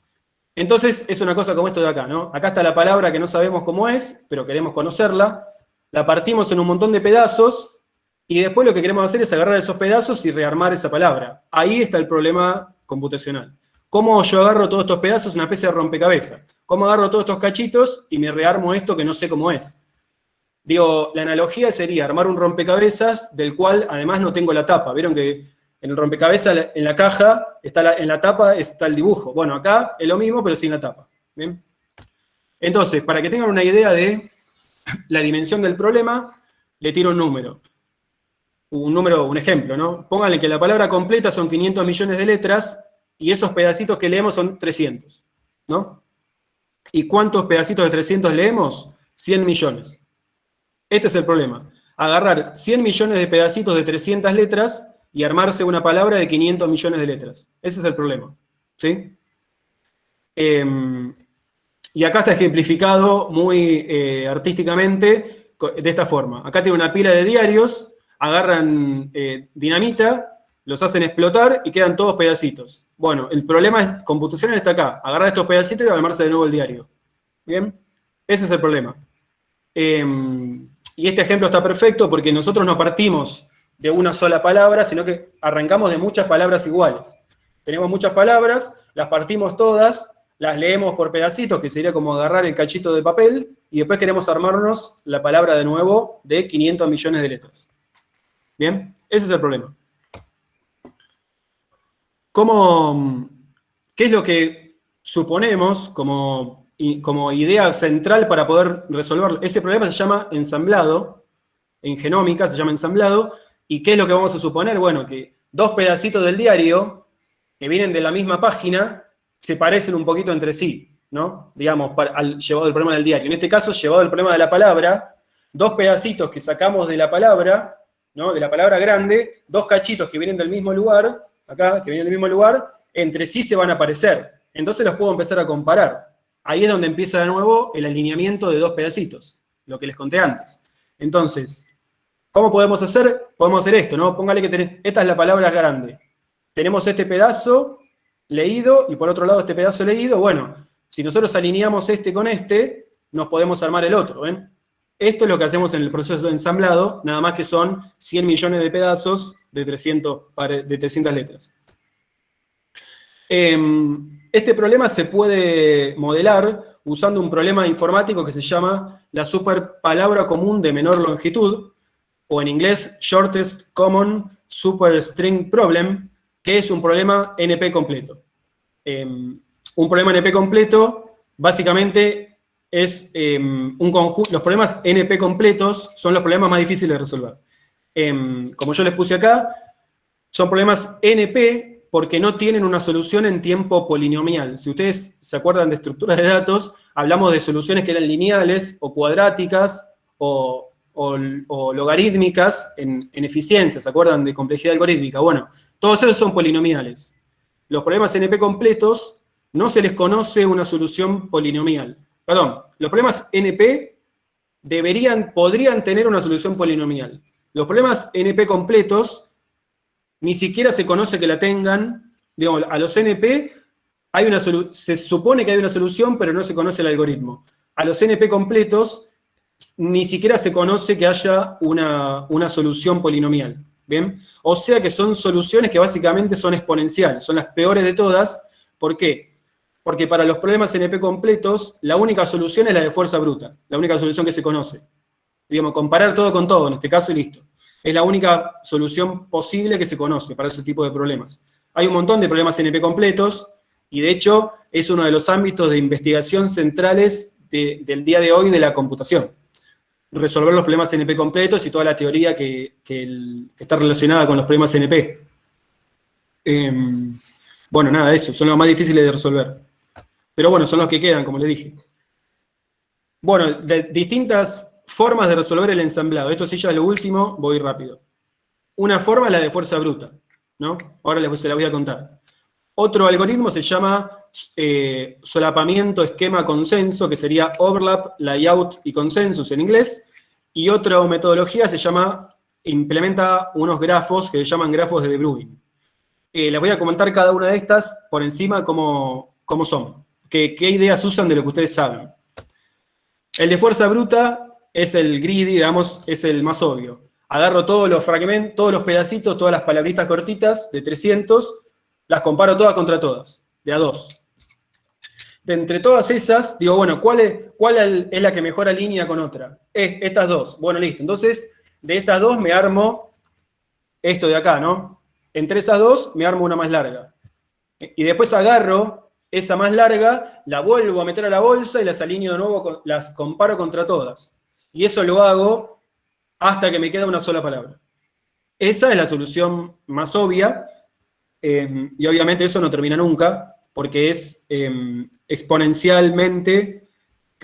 Entonces, es una cosa como esto de acá, ¿no? Acá está la palabra que no sabemos cómo es, pero queremos conocerla. La partimos en un montón de pedazos y después lo que queremos hacer es agarrar esos pedazos y rearmar esa palabra. Ahí está el problema computacional. ¿Cómo yo agarro todos estos pedazos? Una especie de rompecabezas. ¿Cómo agarro todos estos cachitos y me rearmo esto que no sé cómo es? Digo, la analogía sería armar un rompecabezas del cual además no tengo la tapa. ¿Vieron que en el rompecabezas, en la caja, en la tapa está el dibujo? Bueno, acá es lo mismo, pero sin la tapa. ¿Bien? Entonces, para que tengan una idea de la dimensión del problema, le tiro un número. Un ejemplo, ¿no? Pónganle que la palabra completa son 500 millones de letras y esos pedacitos que leemos son 300, ¿no? ¿Y cuántos pedacitos de 300 leemos? 100 millones. Este es el problema. Agarrar 100 millones de pedacitos de 300 letras y armarse una palabra de 500 millones de letras. Ese es el problema, ¿sí? Y acá está ejemplificado muy artísticamente de esta forma. Acá tiene una pila de diarios, agarran dinamita, los hacen explotar y quedan todos pedacitos. Bueno, el problema computacional está acá. Agarrar estos pedacitos y armarse de nuevo el diario. ¿Bien? Ese es el problema. Y este ejemplo está perfecto porque nosotros no partimos de una sola palabra, sino que arrancamos de muchas palabras iguales. Tenemos muchas palabras, las partimos todas, las leemos por pedacitos, que sería como agarrar el cachito de papel, y después queremos armarnos la palabra de nuevo de 500 millones de letras. ¿Bien? Ese es el problema. ¿Qué es lo que suponemos como idea central para poder resolver? Ese problema se llama ensamblado, en genómica se llama ensamblado, ¿y qué es lo que vamos a suponer? Bueno, que 2 pedacitos del diario, que vienen de la misma página, se parecen un poquito entre sí, ¿no? Digamos, llevado el problema del diario. En este caso, llevado el problema de la palabra, 2 pedacitos que sacamos de la palabra, ¿no? De la palabra grande, 2 cachitos que vienen del mismo lugar, acá, que vienen del mismo lugar, entre sí se van a parecer. Entonces los puedo empezar a comparar. Ahí es donde empieza de nuevo el alineamiento de 2 pedacitos, lo que les conté antes. Entonces, ¿cómo podemos hacer? Podemos hacer esto, ¿no? Póngale que esta es la palabra grande. Tenemos este pedazo leído y por otro lado este pedazo leído. Bueno, si nosotros alineamos este con este, nos podemos armar el otro, ¿ven? Esto es lo que hacemos en el proceso de ensamblado, nada más que son 100 millones de pedazos de 300 letras. Este problema se puede modelar usando un problema informático que se llama la superpalabra común de menor longitud, o en inglés Shortest Common Superstring Problem, que es un problema NP completo. Un problema NP completo, básicamente, es un conjunto. Los problemas NP completos son los problemas más difíciles de resolver. Como yo les puse acá, son problemas NP porque no tienen una solución en tiempo polinomial. Si ustedes se acuerdan de estructuras de datos, hablamos de soluciones que eran lineales o cuadráticas o logarítmicas en eficiencia. ¿Se acuerdan de complejidad algorítmica? Bueno, todos esos son polinomiales. Los problemas NP completos no se les conoce una solución polinomial. Perdón, los problemas NP podrían tener una solución polinomial. Los problemas NP completos ni siquiera se conoce que la tengan. Digamos, a los NP se supone que hay una solución, pero no se conoce el algoritmo. A los NP completos ni siquiera se conoce que haya una solución polinomial. ¿Bien? O sea que son soluciones que básicamente son exponenciales, son las peores de todas. ¿Por qué? Porque para los problemas NP completos, la única solución es la de fuerza bruta, la única solución que se conoce. Digamos, comparar todo con todo, en este caso, y listo. Es la única solución posible que se conoce para ese tipo de problemas. Hay un montón de problemas NP completos, y de hecho, es uno de los ámbitos de investigación centrales del día de hoy de la computación. Resolver los problemas NP completos y toda la teoría que está relacionada con los problemas NP. Bueno, nada, eso, son los más difíciles de resolver. Pero bueno, son los que quedan, como les dije. Bueno, de distintas formas de resolver el ensamblado. Esto sí ya es lo último, voy rápido. Una forma es la de fuerza bruta, ¿no? Ahora se la voy a contar. Otro algoritmo se llama solapamiento, esquema, consenso, que sería overlap, layout y consensus en inglés. Y otra metodología implementa unos grafos que se llaman grafos de De Bruijn. Les voy a comentar cada una de estas por encima cómo son. ¿Qué ideas usan de lo que ustedes saben? El de fuerza bruta es el greedy, digamos, es el más obvio. Agarro todos los fragmentos, todos los pedacitos, todas las palabritas cortitas de 300, las comparo todas contra todas, de a 2. De entre todas esas, digo, bueno, ¿cuál es la que mejor alinea con otra? Estas dos. Bueno, listo. Entonces, de esas dos me armo esto de acá, ¿no? Entre esas dos me armo una más larga. Y después agarro esa más larga, la vuelvo a meter a la bolsa y las alineo de nuevo, las comparo contra todas. Y eso lo hago hasta que me queda una sola palabra. Esa es la solución más obvia. Y obviamente eso no termina nunca, porque es exponencialmente,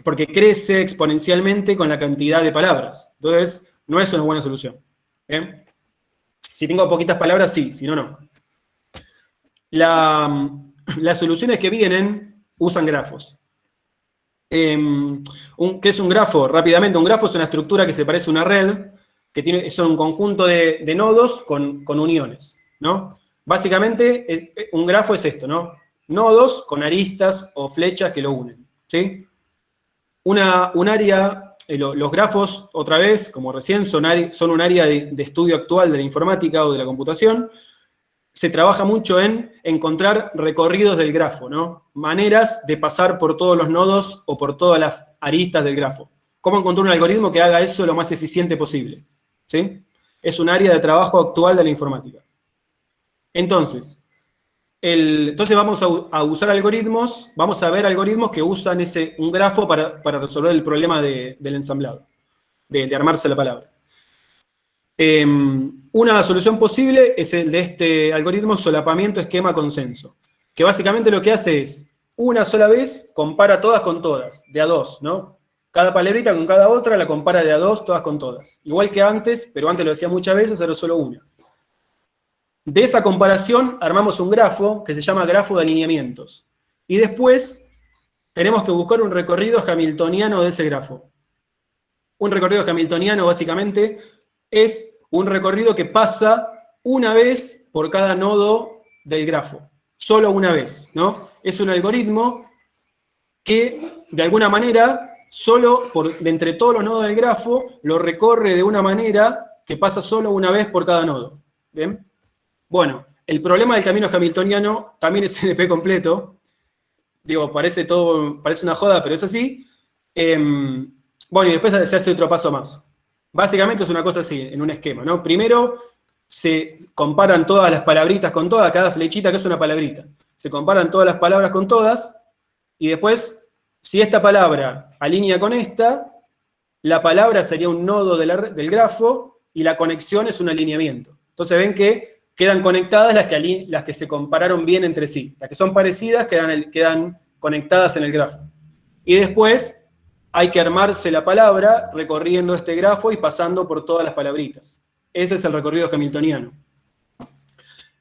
porque crece exponencialmente con la cantidad de palabras. Entonces, no es una buena solución. Si tengo poquitas palabras, sí, si no, no. Las soluciones que vienen usan grafos. ¿Qué es un grafo? Rápidamente, un grafo es una estructura que se parece a una red, que son un conjunto de nodos con uniones, ¿no? Básicamente, un grafo es esto, ¿no? Nodos con aristas o flechas que lo unen, ¿sí? Un área, los grafos, otra vez, como recién, son un área de estudio actual de la informática o de la computación. Se trabaja mucho en encontrar recorridos del grafo, ¿no? Maneras de pasar por todos los nodos o por todas las aristas del grafo. ¿Cómo encontrar un algoritmo que haga eso lo más eficiente posible? ¿Sí? Es un área de trabajo actual de la informática. Entonces vamos a usar algoritmos, vamos a ver algoritmos que usan un grafo para resolver el problema del ensamblado, de armarse la palabra. Una solución posible es el de este algoritmo solapamiento, esquema, consenso, que básicamente lo que hace es, una sola vez, compara todas con todas, de a dos, ¿no? Cada palabrita con cada otra la compara de a dos, todas con todas. Igual que antes, pero antes lo decía muchas veces, ahora solo una. De esa comparación armamos un grafo que se llama grafo de alineamientos. Y después tenemos que buscar un recorrido hamiltoniano de ese grafo. Un recorrido hamiltoniano básicamente es un recorrido que pasa una vez por cada nodo del grafo. Solo una vez, ¿no? Es un algoritmo que, de alguna manera, solo de entre todos los nodos del grafo, lo recorre de una manera que pasa solo una vez por cada nodo. ¿Bien? Bueno, el problema del camino hamiltoniano también es NP completo. Digo, parece una joda, pero es así. Bueno, y después se hace otro paso más. Básicamente es una cosa así, en un esquema, ¿no? Primero se comparan todas las palabritas con todas, cada flechita que es una palabrita. Se comparan todas las palabras con todas, y después, si esta palabra alinea con esta, la palabra sería un nodo del grafo, y la conexión es un alineamiento. Entonces ven que quedan conectadas las que se compararon bien entre sí. Las que son parecidas quedan conectadas en el grafo. Y después hay que armarse la palabra recorriendo este grafo y pasando por todas las palabritas. Ese es el recorrido hamiltoniano.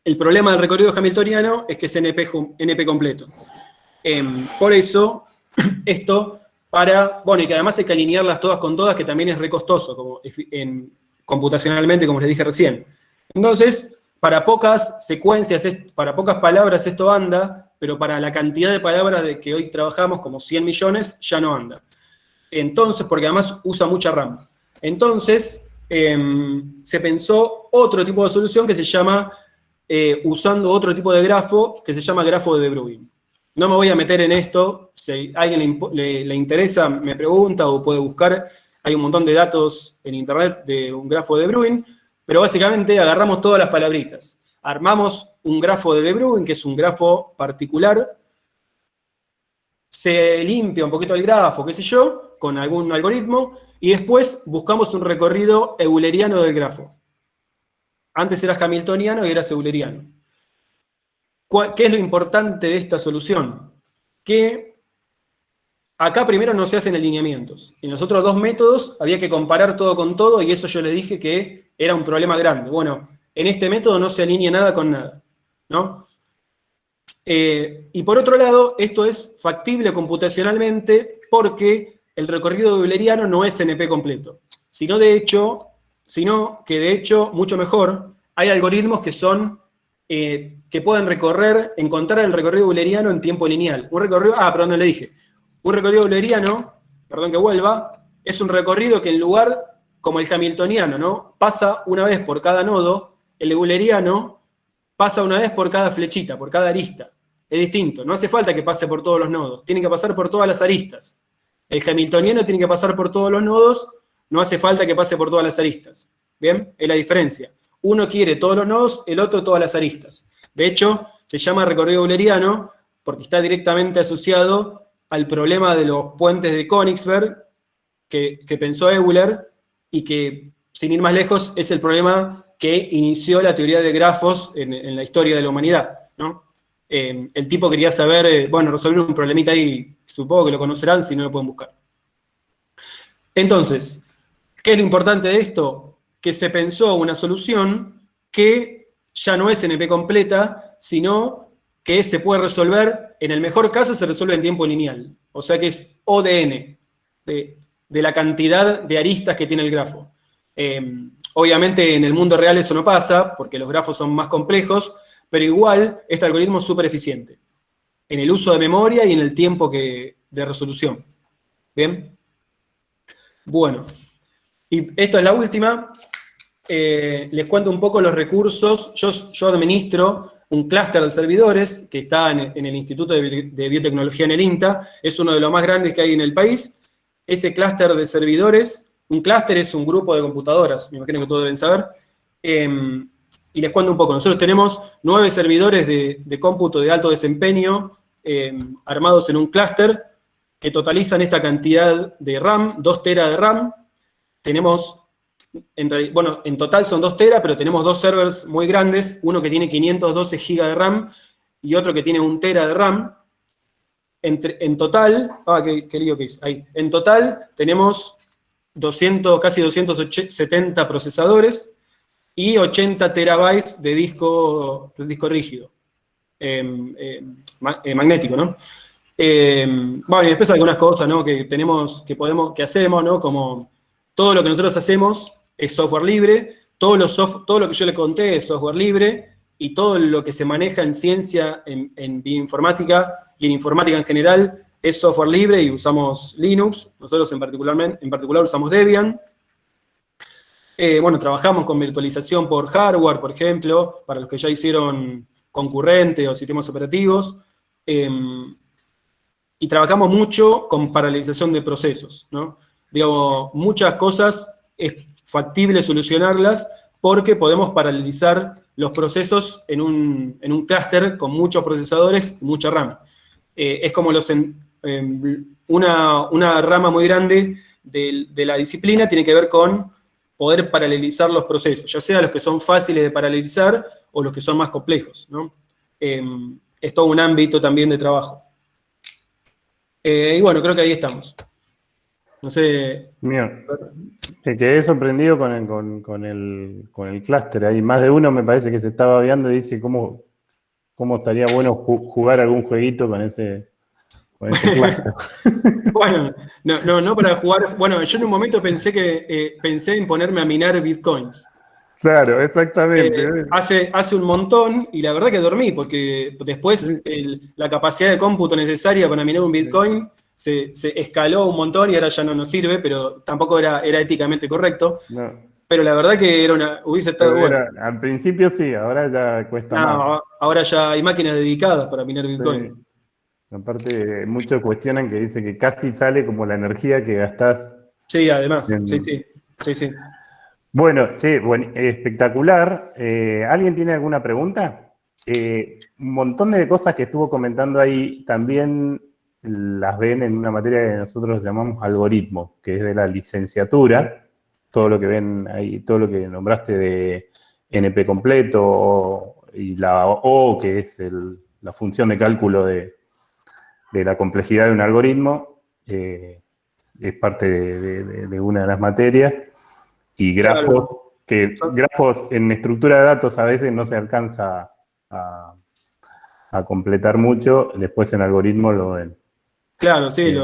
El problema del recorrido hamiltoniano es que es NP completo. Por eso, esto bueno, y que además hay que alinearlas todas con todas, que también es re costoso, computacionalmente, como les dije recién. Entonces, para pocas secuencias, para pocas palabras esto anda, pero para la cantidad de palabras de que hoy trabajamos, como 100 millones, ya no anda. Entonces, porque además usa mucha RAM. Entonces, se pensó otro tipo de solución que se llama, usando otro tipo de grafo, que se llama grafo de De Bruijn. No me voy a meter en esto, si a alguien le interesa, me pregunta o puede buscar, hay un montón de datos en internet de un grafo de De Bruijn, pero básicamente agarramos todas las palabritas, armamos un grafo de De Bruijn, que es un grafo particular, se limpia un poquito el grafo, qué sé yo, con algún algoritmo, y después buscamos un recorrido euleriano del grafo. Antes era hamiltoniano y era euleriano. ¿Qué es lo importante de esta solución? Que acá primero no se hacen alineamientos. En los otros dos métodos había que comparar todo con todo, y eso yo les dije que era un problema grande. Bueno, en este método no se alinea nada con nada, ¿no? Y por otro lado, esto es factible computacionalmente porque el recorrido euleriano no es NP completo, sino que de hecho, mucho mejor, hay algoritmos que son, que pueden encontrar el recorrido euleriano en tiempo lineal. Perdón, no le dije. Un recorrido euleriano, perdón que vuelva, es un recorrido que en lugar, como el hamiltoniano, ¿no? Pasa una vez por cada nodo, el euleriano pasa una vez por cada flechita, por cada arista. Es distinto, no hace falta que pase por todos los nodos, tiene que pasar por todas las aristas. El hamiltoniano tiene que pasar por todos los nodos, no hace falta que pase por todas las aristas. ¿Bien? Es la diferencia. Uno quiere todos los nodos, el otro todas las aristas. De hecho, se llama recorrido euleriano porque está directamente asociado al problema de los puentes de Königsberg que pensó Euler, y que, sin ir más lejos, es el problema que inició la teoría de grafos en la historia de la humanidad, ¿no? El tipo quería saber, resolver un problemita ahí, supongo que lo conocerán, si no lo pueden buscar. Entonces, ¿qué es lo importante de esto? Que se pensó una solución que ya no es NP completa, sino que se puede resolver, en el mejor caso se resuelve en tiempo lineal, o sea que es O de n, de la cantidad de aristas que tiene el grafo. Obviamente en el mundo real eso no pasa, porque los grafos son más complejos, pero igual este algoritmo es súper eficiente en el uso de memoria y en el tiempo de resolución. ¿Bien? Bueno, y esto es la última. Les cuento un poco los recursos. Yo administro un clúster de servidores que está en el Instituto de Biotecnología en el INTA. Es uno de los más grandes que hay en el país. Ese clúster de servidores, un clúster es un grupo de computadoras, me imagino que todos deben saber. Y les cuento un poco. Nosotros tenemos 9 servidores de cómputo de alto desempeño armados en un clúster que totalizan esta cantidad de RAM, 2 teras de RAM. Tenemos, en total son 2 teras, pero tenemos 2 servers muy grandes, uno que tiene 512 GB de RAM y otro que tiene 1 tera de RAM. En total, qué lío que hice, ahí. En total tenemos casi 270 procesadores y 80 terabytes de disco rígido, magnético, ¿no? Y después algunas cosas, ¿no? que hacemos, ¿no? Como todo lo que nosotros hacemos es software libre, todo lo que yo les conté es software libre, y todo lo que se maneja en ciencia, en bioinformática y en informática en general, es software libre y usamos Linux. Nosotros en particular usamos Debian. Bueno, trabajamos con virtualización por hardware, por ejemplo, para los que ya hicieron concurrente o sistemas operativos. Y trabajamos mucho con paralelización de procesos, ¿no? Digamos, muchas cosas es factible solucionarlas porque podemos paralelizar los procesos en un clúster con muchos procesadores y mucha RAM. Es como una rama muy grande de la disciplina tiene que ver con poder paralelizar los procesos, ya sea los que son fáciles de paralelizar o los que son más complejos, ¿no? Es todo un ámbito también de trabajo. Y bueno, creo que ahí estamos. No sé.
Mira, me quedé sorprendido con el clúster. Hay más de uno me parece que se estaba viendo y dice cómo estaría bueno jugar algún jueguito con ese clúster.
Bueno, no para jugar. Bueno, yo en un momento pensé en ponerme a minar bitcoins.
Claro, exactamente.
Hace un montón, y la verdad que dormí, porque después la capacidad de cómputo necesaria para minar un bitcoin se escaló un montón y ahora ya no nos sirve, pero tampoco era éticamente correcto.
No.
Pero la verdad que hubiese estado bueno.
Al principio sí, ahora ya cuesta más.
Ahora ya hay máquinas dedicadas para minar bitcoin.
Sí. Aparte, muchos cuestionan que dice que casi sale como la energía que gastás.
Sí, además. Sí.
Bueno, sí, espectacular. ¿Alguien tiene alguna pregunta? Un montón de cosas que estuvo comentando ahí también las ven en una materia que nosotros llamamos algoritmo, que es de la licenciatura. Todo lo que ven ahí, todo lo que nombraste de NP completo y la O, que es la función de cálculo de la complejidad de un algoritmo, es parte de una de las materias. Y grafos, grafos en estructura de datos a veces no se alcanza a completar mucho, después en algoritmo lo ven.
Claro, sí,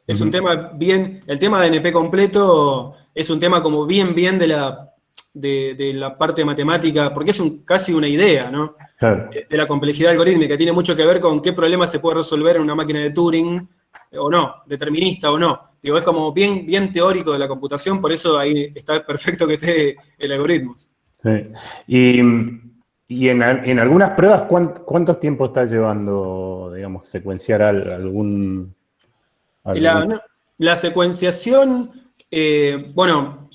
es un tema bien, el tema de NP completo es un tema como bien de la parte matemática, porque es casi una idea, ¿no?
Claro.
De la complejidad algorítmica, tiene mucho que ver con qué problema se puede resolver en una máquina de Turing, o no, determinista o no. Digo, es como bien teórico de la computación, por eso ahí está perfecto que esté el algoritmo.
Sí. Y en algunas pruebas, ¿cuántos tiempos está llevando, digamos, secuenciar algún...
La secuenciación, bueno,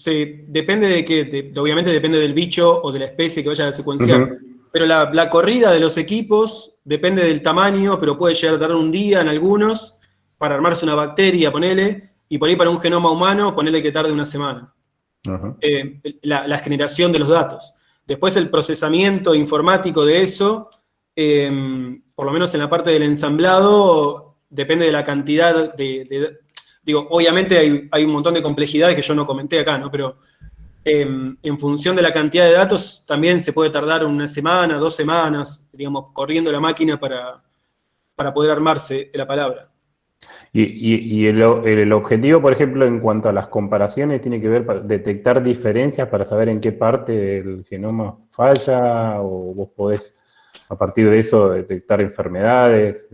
depende de qué, obviamente depende del bicho o de la especie que vaya a secuenciar, pero la corrida de los equipos depende del tamaño, pero puede llegar a tardar un día en algunos, para armarse una bacteria, ponele, y por ahí para un genoma humano, ponele que tarde una semana. La generación de los datos. Después el procesamiento informático de eso, por lo menos en la parte del ensamblado, depende de la cantidad digo, obviamente hay un montón de complejidades que yo no comenté acá, ¿no? Pero en función de la cantidad de datos, también se puede tardar una semana, 2 semanas, digamos, corriendo la máquina para poder armarse la palabra.
Y el objetivo, por ejemplo, en cuanto a las comparaciones, tiene que ver para detectar diferencias para saber en qué parte del genoma falla, o vos podés, a partir de eso, detectar enfermedades.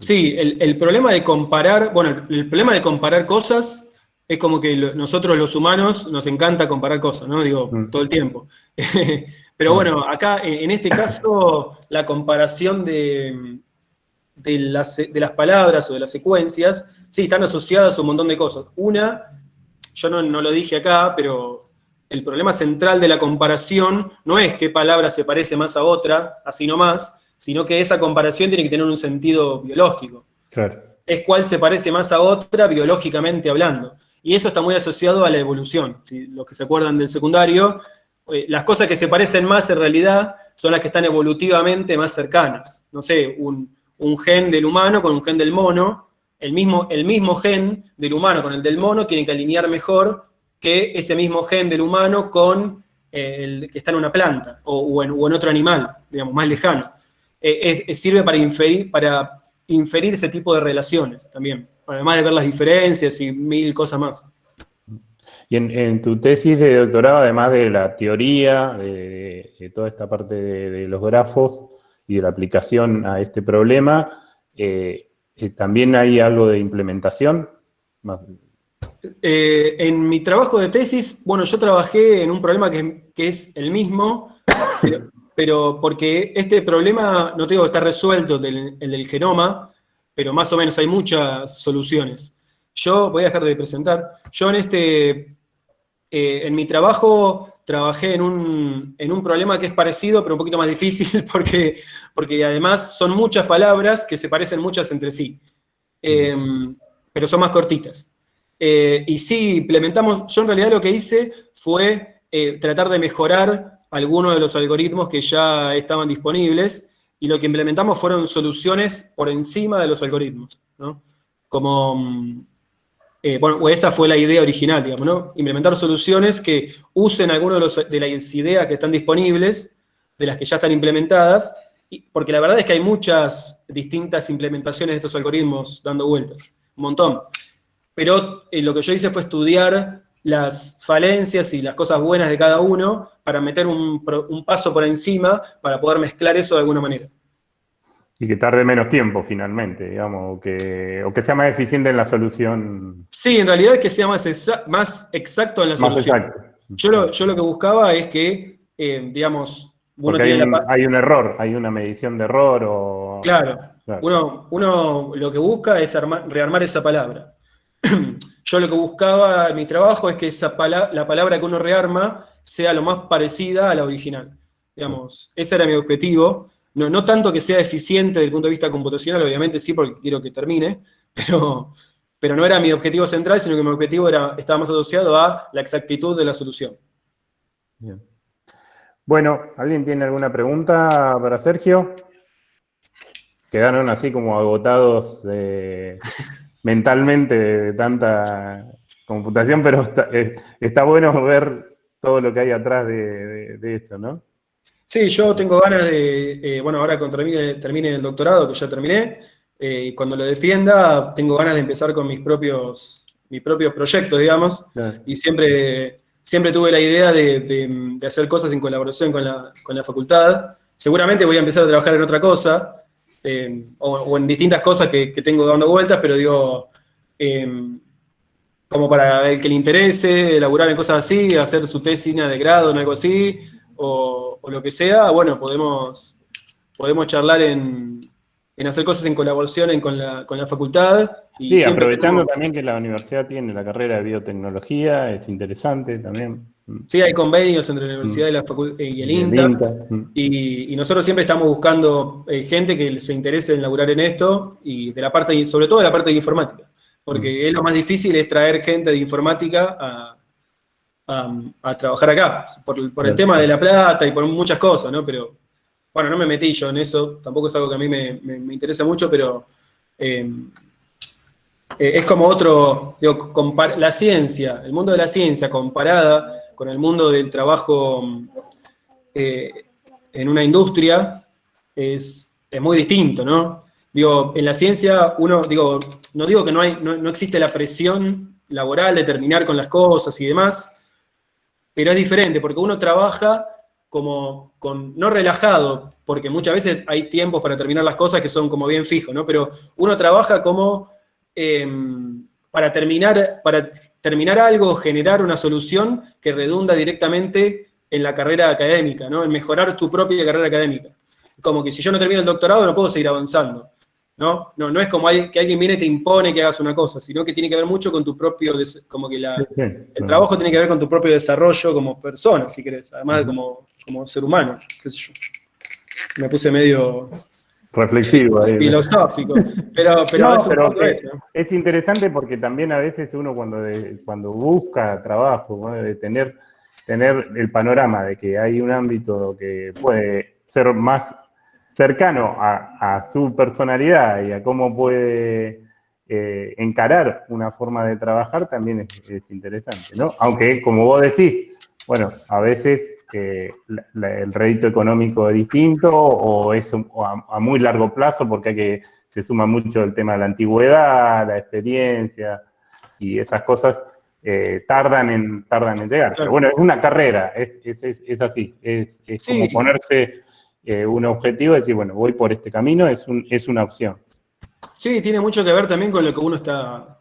Sí, el problema de comparar, bueno, el problema de comparar cosas es como que nosotros los humanos nos encanta comparar cosas, ¿no? Digo, todo el tiempo. Pero bueno, acá, en este caso, la comparación de las palabras o de las secuencias, sí, están asociadas a un montón de cosas. Una, yo no lo dije acá, pero el problema central de la comparación no es qué palabra se parece más a otra, así nomás, sino que esa comparación tiene que tener un sentido biológico.
Claro.
Es cuál se parece más a otra biológicamente hablando. Y eso está muy asociado a la evolución. ¿Sí? Los que se acuerdan del secundario, las cosas que se parecen más en realidad son las que están evolutivamente más cercanas. No sé, un gen del humano con un gen del mono, el mismo gen del humano con el del mono tiene que alinear mejor que ese mismo gen del humano con el que está en una planta o en otro animal, digamos, más lejano. Sirve para inferir ese tipo de relaciones también, además de ver las diferencias y 1000 cosas más.
Y en tu tesis de doctorado, además de la teoría, de toda esta parte de los grafos y de la aplicación a este problema, ¿también hay algo de implementación?
En mi trabajo de tesis, bueno, yo trabajé en un problema que es el mismo, pero porque este problema, no tengo que estar resuelto, el del genoma, pero más o menos hay muchas soluciones. Yo voy a dejar de presentar. Yo en mi trabajo trabajé en un problema que es parecido, pero un poquito más difícil, porque además son muchas palabras que se parecen muchas entre sí, pero son más cortitas. Y sí, implementamos, yo en realidad lo que hice fue tratar de mejorar algunos de los algoritmos que ya estaban disponibles, y lo que implementamos fueron soluciones por encima de los algoritmos, ¿no? Como... bueno, esa fue la idea original, digamos, ¿no? Implementar soluciones que usen algunas de las ideas que están disponibles, de las que ya están implementadas, porque la verdad es que hay muchas distintas implementaciones de estos algoritmos dando vueltas, un montón. Pero lo que yo hice fue estudiar las falencias y las cosas buenas de cada uno para meter un paso por encima para poder mezclar eso de alguna manera.
Y que tarde menos tiempo, finalmente, digamos, o que sea más eficiente en la solución.
Sí, en realidad es que sea más exacto en la solución.
Exacto.
Yo lo que buscaba es que, digamos, uno
porque
tiene
hay un error, hay una medición de error o...
Claro, uno lo que busca es rearmar esa palabra. Yo lo que buscaba en mi trabajo es que la palabra que uno rearma sea lo más parecida a la original. Digamos, ese era mi objetivo. No tanto que sea eficiente desde el punto de vista computacional, obviamente sí, porque quiero que termine, pero no era mi objetivo central, sino que mi objetivo estaba más asociado a la exactitud de la solución.
Bien. Bueno, ¿alguien tiene alguna pregunta para Sergio? Quedaron así como agotados mentalmente de tanta computación, pero está bueno ver todo lo que hay atrás de esto, ¿no?
Sí, yo tengo ganas de, bueno, ahora cuando termine el doctorado, que ya terminé, y cuando lo defienda, tengo ganas de empezar con mis propios proyectos, digamos,
Claro.
y siempre tuve la idea de hacer cosas en colaboración con la facultad. Seguramente voy a empezar a trabajar en otra cosa, o en distintas cosas que tengo dando vueltas, pero digo, como para el que le interese, elaborar en cosas así, hacer su tesis de grado en algo así, o lo que sea, bueno, podemos charlar en hacer cosas en colaboración con la facultad. Y
sí, aprovechando también que la universidad tiene la carrera de biotecnología, es interesante también.
Sí, hay convenios entre la universidad y el INTA. Y nosotros siempre estamos buscando gente que se interese en laburar en esto, y sobre todo de la parte de informática. Porque es lo más difícil, es traer gente de informática a trabajar acá, por el tema de la plata y por muchas cosas, ¿no? Pero, bueno, no me metí yo en eso, tampoco es algo que a mí me interesa mucho, pero es como otro, digo, la ciencia, el mundo de la ciencia comparada con el mundo del trabajo en una industria es muy distinto, ¿no? Digo, en la ciencia no digo que no existe la presión laboral de terminar con las cosas y demás, pero es diferente, porque uno trabaja no relajado, porque muchas veces hay tiempos para terminar las cosas que son como bien fijos, ¿no? Pero uno trabaja como para terminar algo, generar una solución que redunda directamente en la carrera académica, ¿no? En mejorar tu propia carrera académica. Como que si yo no termino el doctorado no puedo seguir avanzando, ¿no? No es como que alguien viene y te impone que hagas una cosa, sino que tiene que ver mucho con tu propio, como que el trabajo tiene que ver con tu propio desarrollo como persona, si querés, además de como ser humano, qué sé yo. Me puse medio
reflexivo ahí,
filosófico, pero es un poco eso.
Es interesante porque también a veces uno cuando busca trabajo, ¿no? De tener el panorama de que hay un ámbito que puede ser más cercano a su personalidad y a cómo puede encarar una forma de trabajar, también es interesante, ¿no? Aunque, como vos decís, bueno, a veces el rédito económico es distinto o es a muy largo plazo porque se suma mucho el tema de la antigüedad, la experiencia y esas cosas tardan en llegar. Claro. Pero bueno, es una carrera, es así, es sí, como ponerse un objetivo y decir, bueno, voy por este camino, es una opción.
Sí, tiene mucho que ver también con lo que uno está,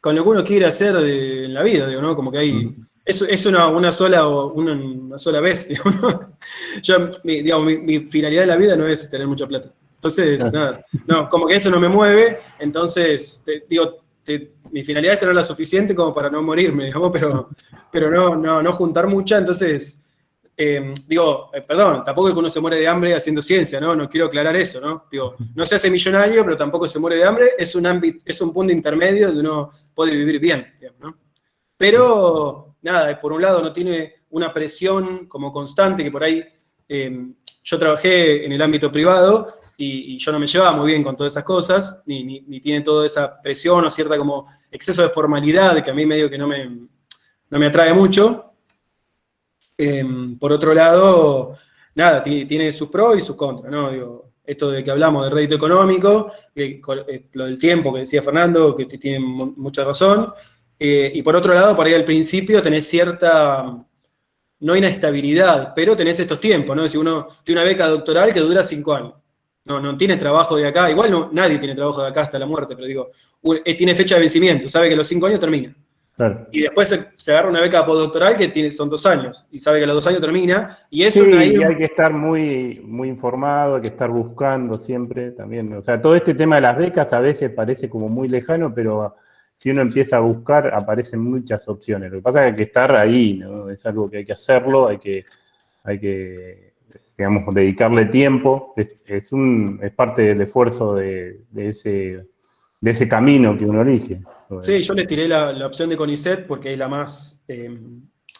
con lo que uno quiere hacer en la vida, digo, ¿no? Como que hay, es una sola vez, digo, ¿no? Yo, digamos, mi finalidad de la vida no es tener mucha plata. Entonces, nada, no, como que eso no me mueve, entonces, mi finalidad es tener la suficiente como para no morirme, digamos, pero no juntar mucha, entonces, perdón, tampoco es que uno se muere de hambre haciendo ciencia, ¿no? No quiero aclarar eso, ¿no? Digo, no se hace millonario, pero tampoco se muere de hambre, es un punto intermedio donde uno puede vivir bien, digamos, ¿no? Pero, nada, por un lado no tiene una presión como constante, que por ahí yo trabajé en el ámbito privado y yo no me llevaba muy bien con todas esas cosas, ni tiene toda esa presión o cierta como exceso de formalidad que a mí medio que no me atrae mucho. Por otro lado, nada, tiene sus pros y sus contras, ¿no? Digo, esto de que hablamos de rédito económico, lo del tiempo que decía Fernando, que tiene mucha razón, y por otro lado, por ahí al principio tenés cierta, no inestabilidad, pero tenés estos tiempos, ¿no? Si uno tiene una beca doctoral que dura 5 años, no tiene trabajo de acá, igual no, nadie tiene trabajo de acá hasta la muerte, pero digo, tiene fecha de vencimiento, sabe que a los 5 años termina.
Claro.
Y después se agarra una beca postdoctoral que son 2 años, y sabe que a los 2 años termina, y eso
Sí, y hay que estar muy, muy informado, hay que estar buscando siempre también. O sea, todo este tema de las becas a veces parece como muy lejano, pero si uno empieza a buscar, aparecen muchas opciones. Lo que pasa es que hay que estar ahí, ¿no? Es algo que hay que hacerlo, hay que digamos, dedicarle tiempo. Es parte del esfuerzo de ese camino que uno elige.
Sí, yo les tiré la opción de CONICET porque es la más,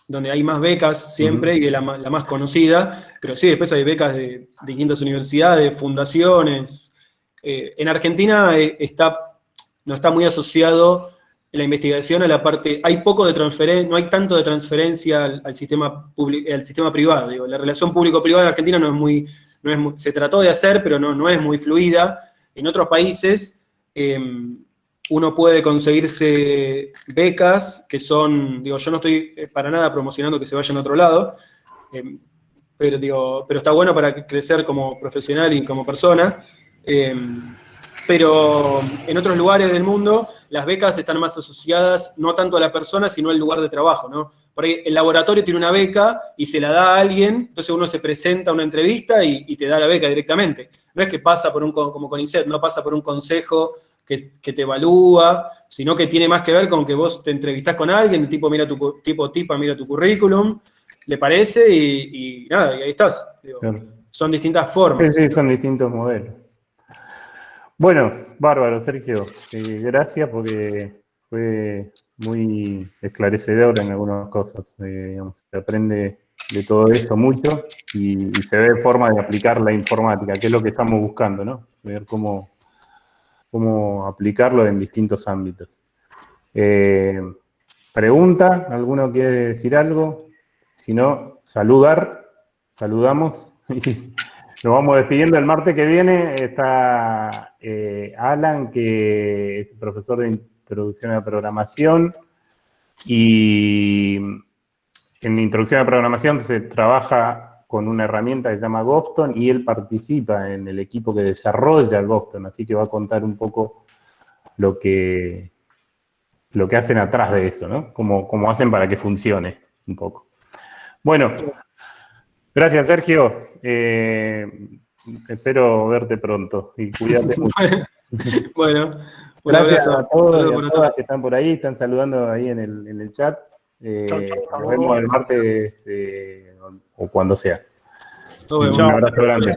donde hay más becas siempre y es la más conocida, pero sí, después hay becas de distintas universidades, fundaciones. En Argentina no está muy asociado la investigación a la parte, hay poco de transferencia, no hay tanto de transferencia al sistema privado. Digo, la relación público-privada en Argentina no es muy, se trató de hacer, pero no es muy fluida. En otros países uno puede conseguirse becas que son, digo, yo no estoy para nada promocionando que se vayan a otro lado, pero está bueno para crecer como profesional y como persona. Pero en otros lugares del mundo las becas están más asociadas no tanto a la persona, sino al lugar de trabajo, ¿no? Por ahí el laboratorio tiene una beca y se la da a alguien, entonces uno se presenta a una entrevista y te da la beca directamente. No es que pasa por como CONICET, no pasa por un consejo que te evalúa, sino que tiene más que ver con que vos te entrevistás con alguien, el tipo mira tipa mira tu currículum, le parece y nada, y ahí estás. Digo, claro. Son distintas formas.
Sí, son distintos modelos. Bueno, bárbaro, Sergio. Gracias porque fue muy esclarecedor en algunas cosas. Digamos, se aprende de todo esto mucho y se ve forma de aplicar la informática, que es lo que estamos buscando, ¿no? Ver cómo aplicarlo en distintos ámbitos. ¿Pregunta? ¿Alguno quiere decir algo? Si no, saludamos y nos vamos despidiendo. El martes que viene está Alan, que es profesor de Introducción a la Programación, y en Introducción a la Programación se trabaja con una herramienta que se llama Gofton y él participa en el equipo que desarrolla Gofton, así que va a contar un poco lo que hacen atrás de eso, ¿no? Cómo hacen para que funcione un poco. Bueno, gracias, Sergio. Espero verte pronto y cuídate mucho.
Bueno,
gracias a todos y a todas que están por ahí, están saludando ahí en el chat. Nos vemos el martes o cuando sea. Un abrazo grande.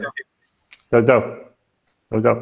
Chau, chau. Chau, chau.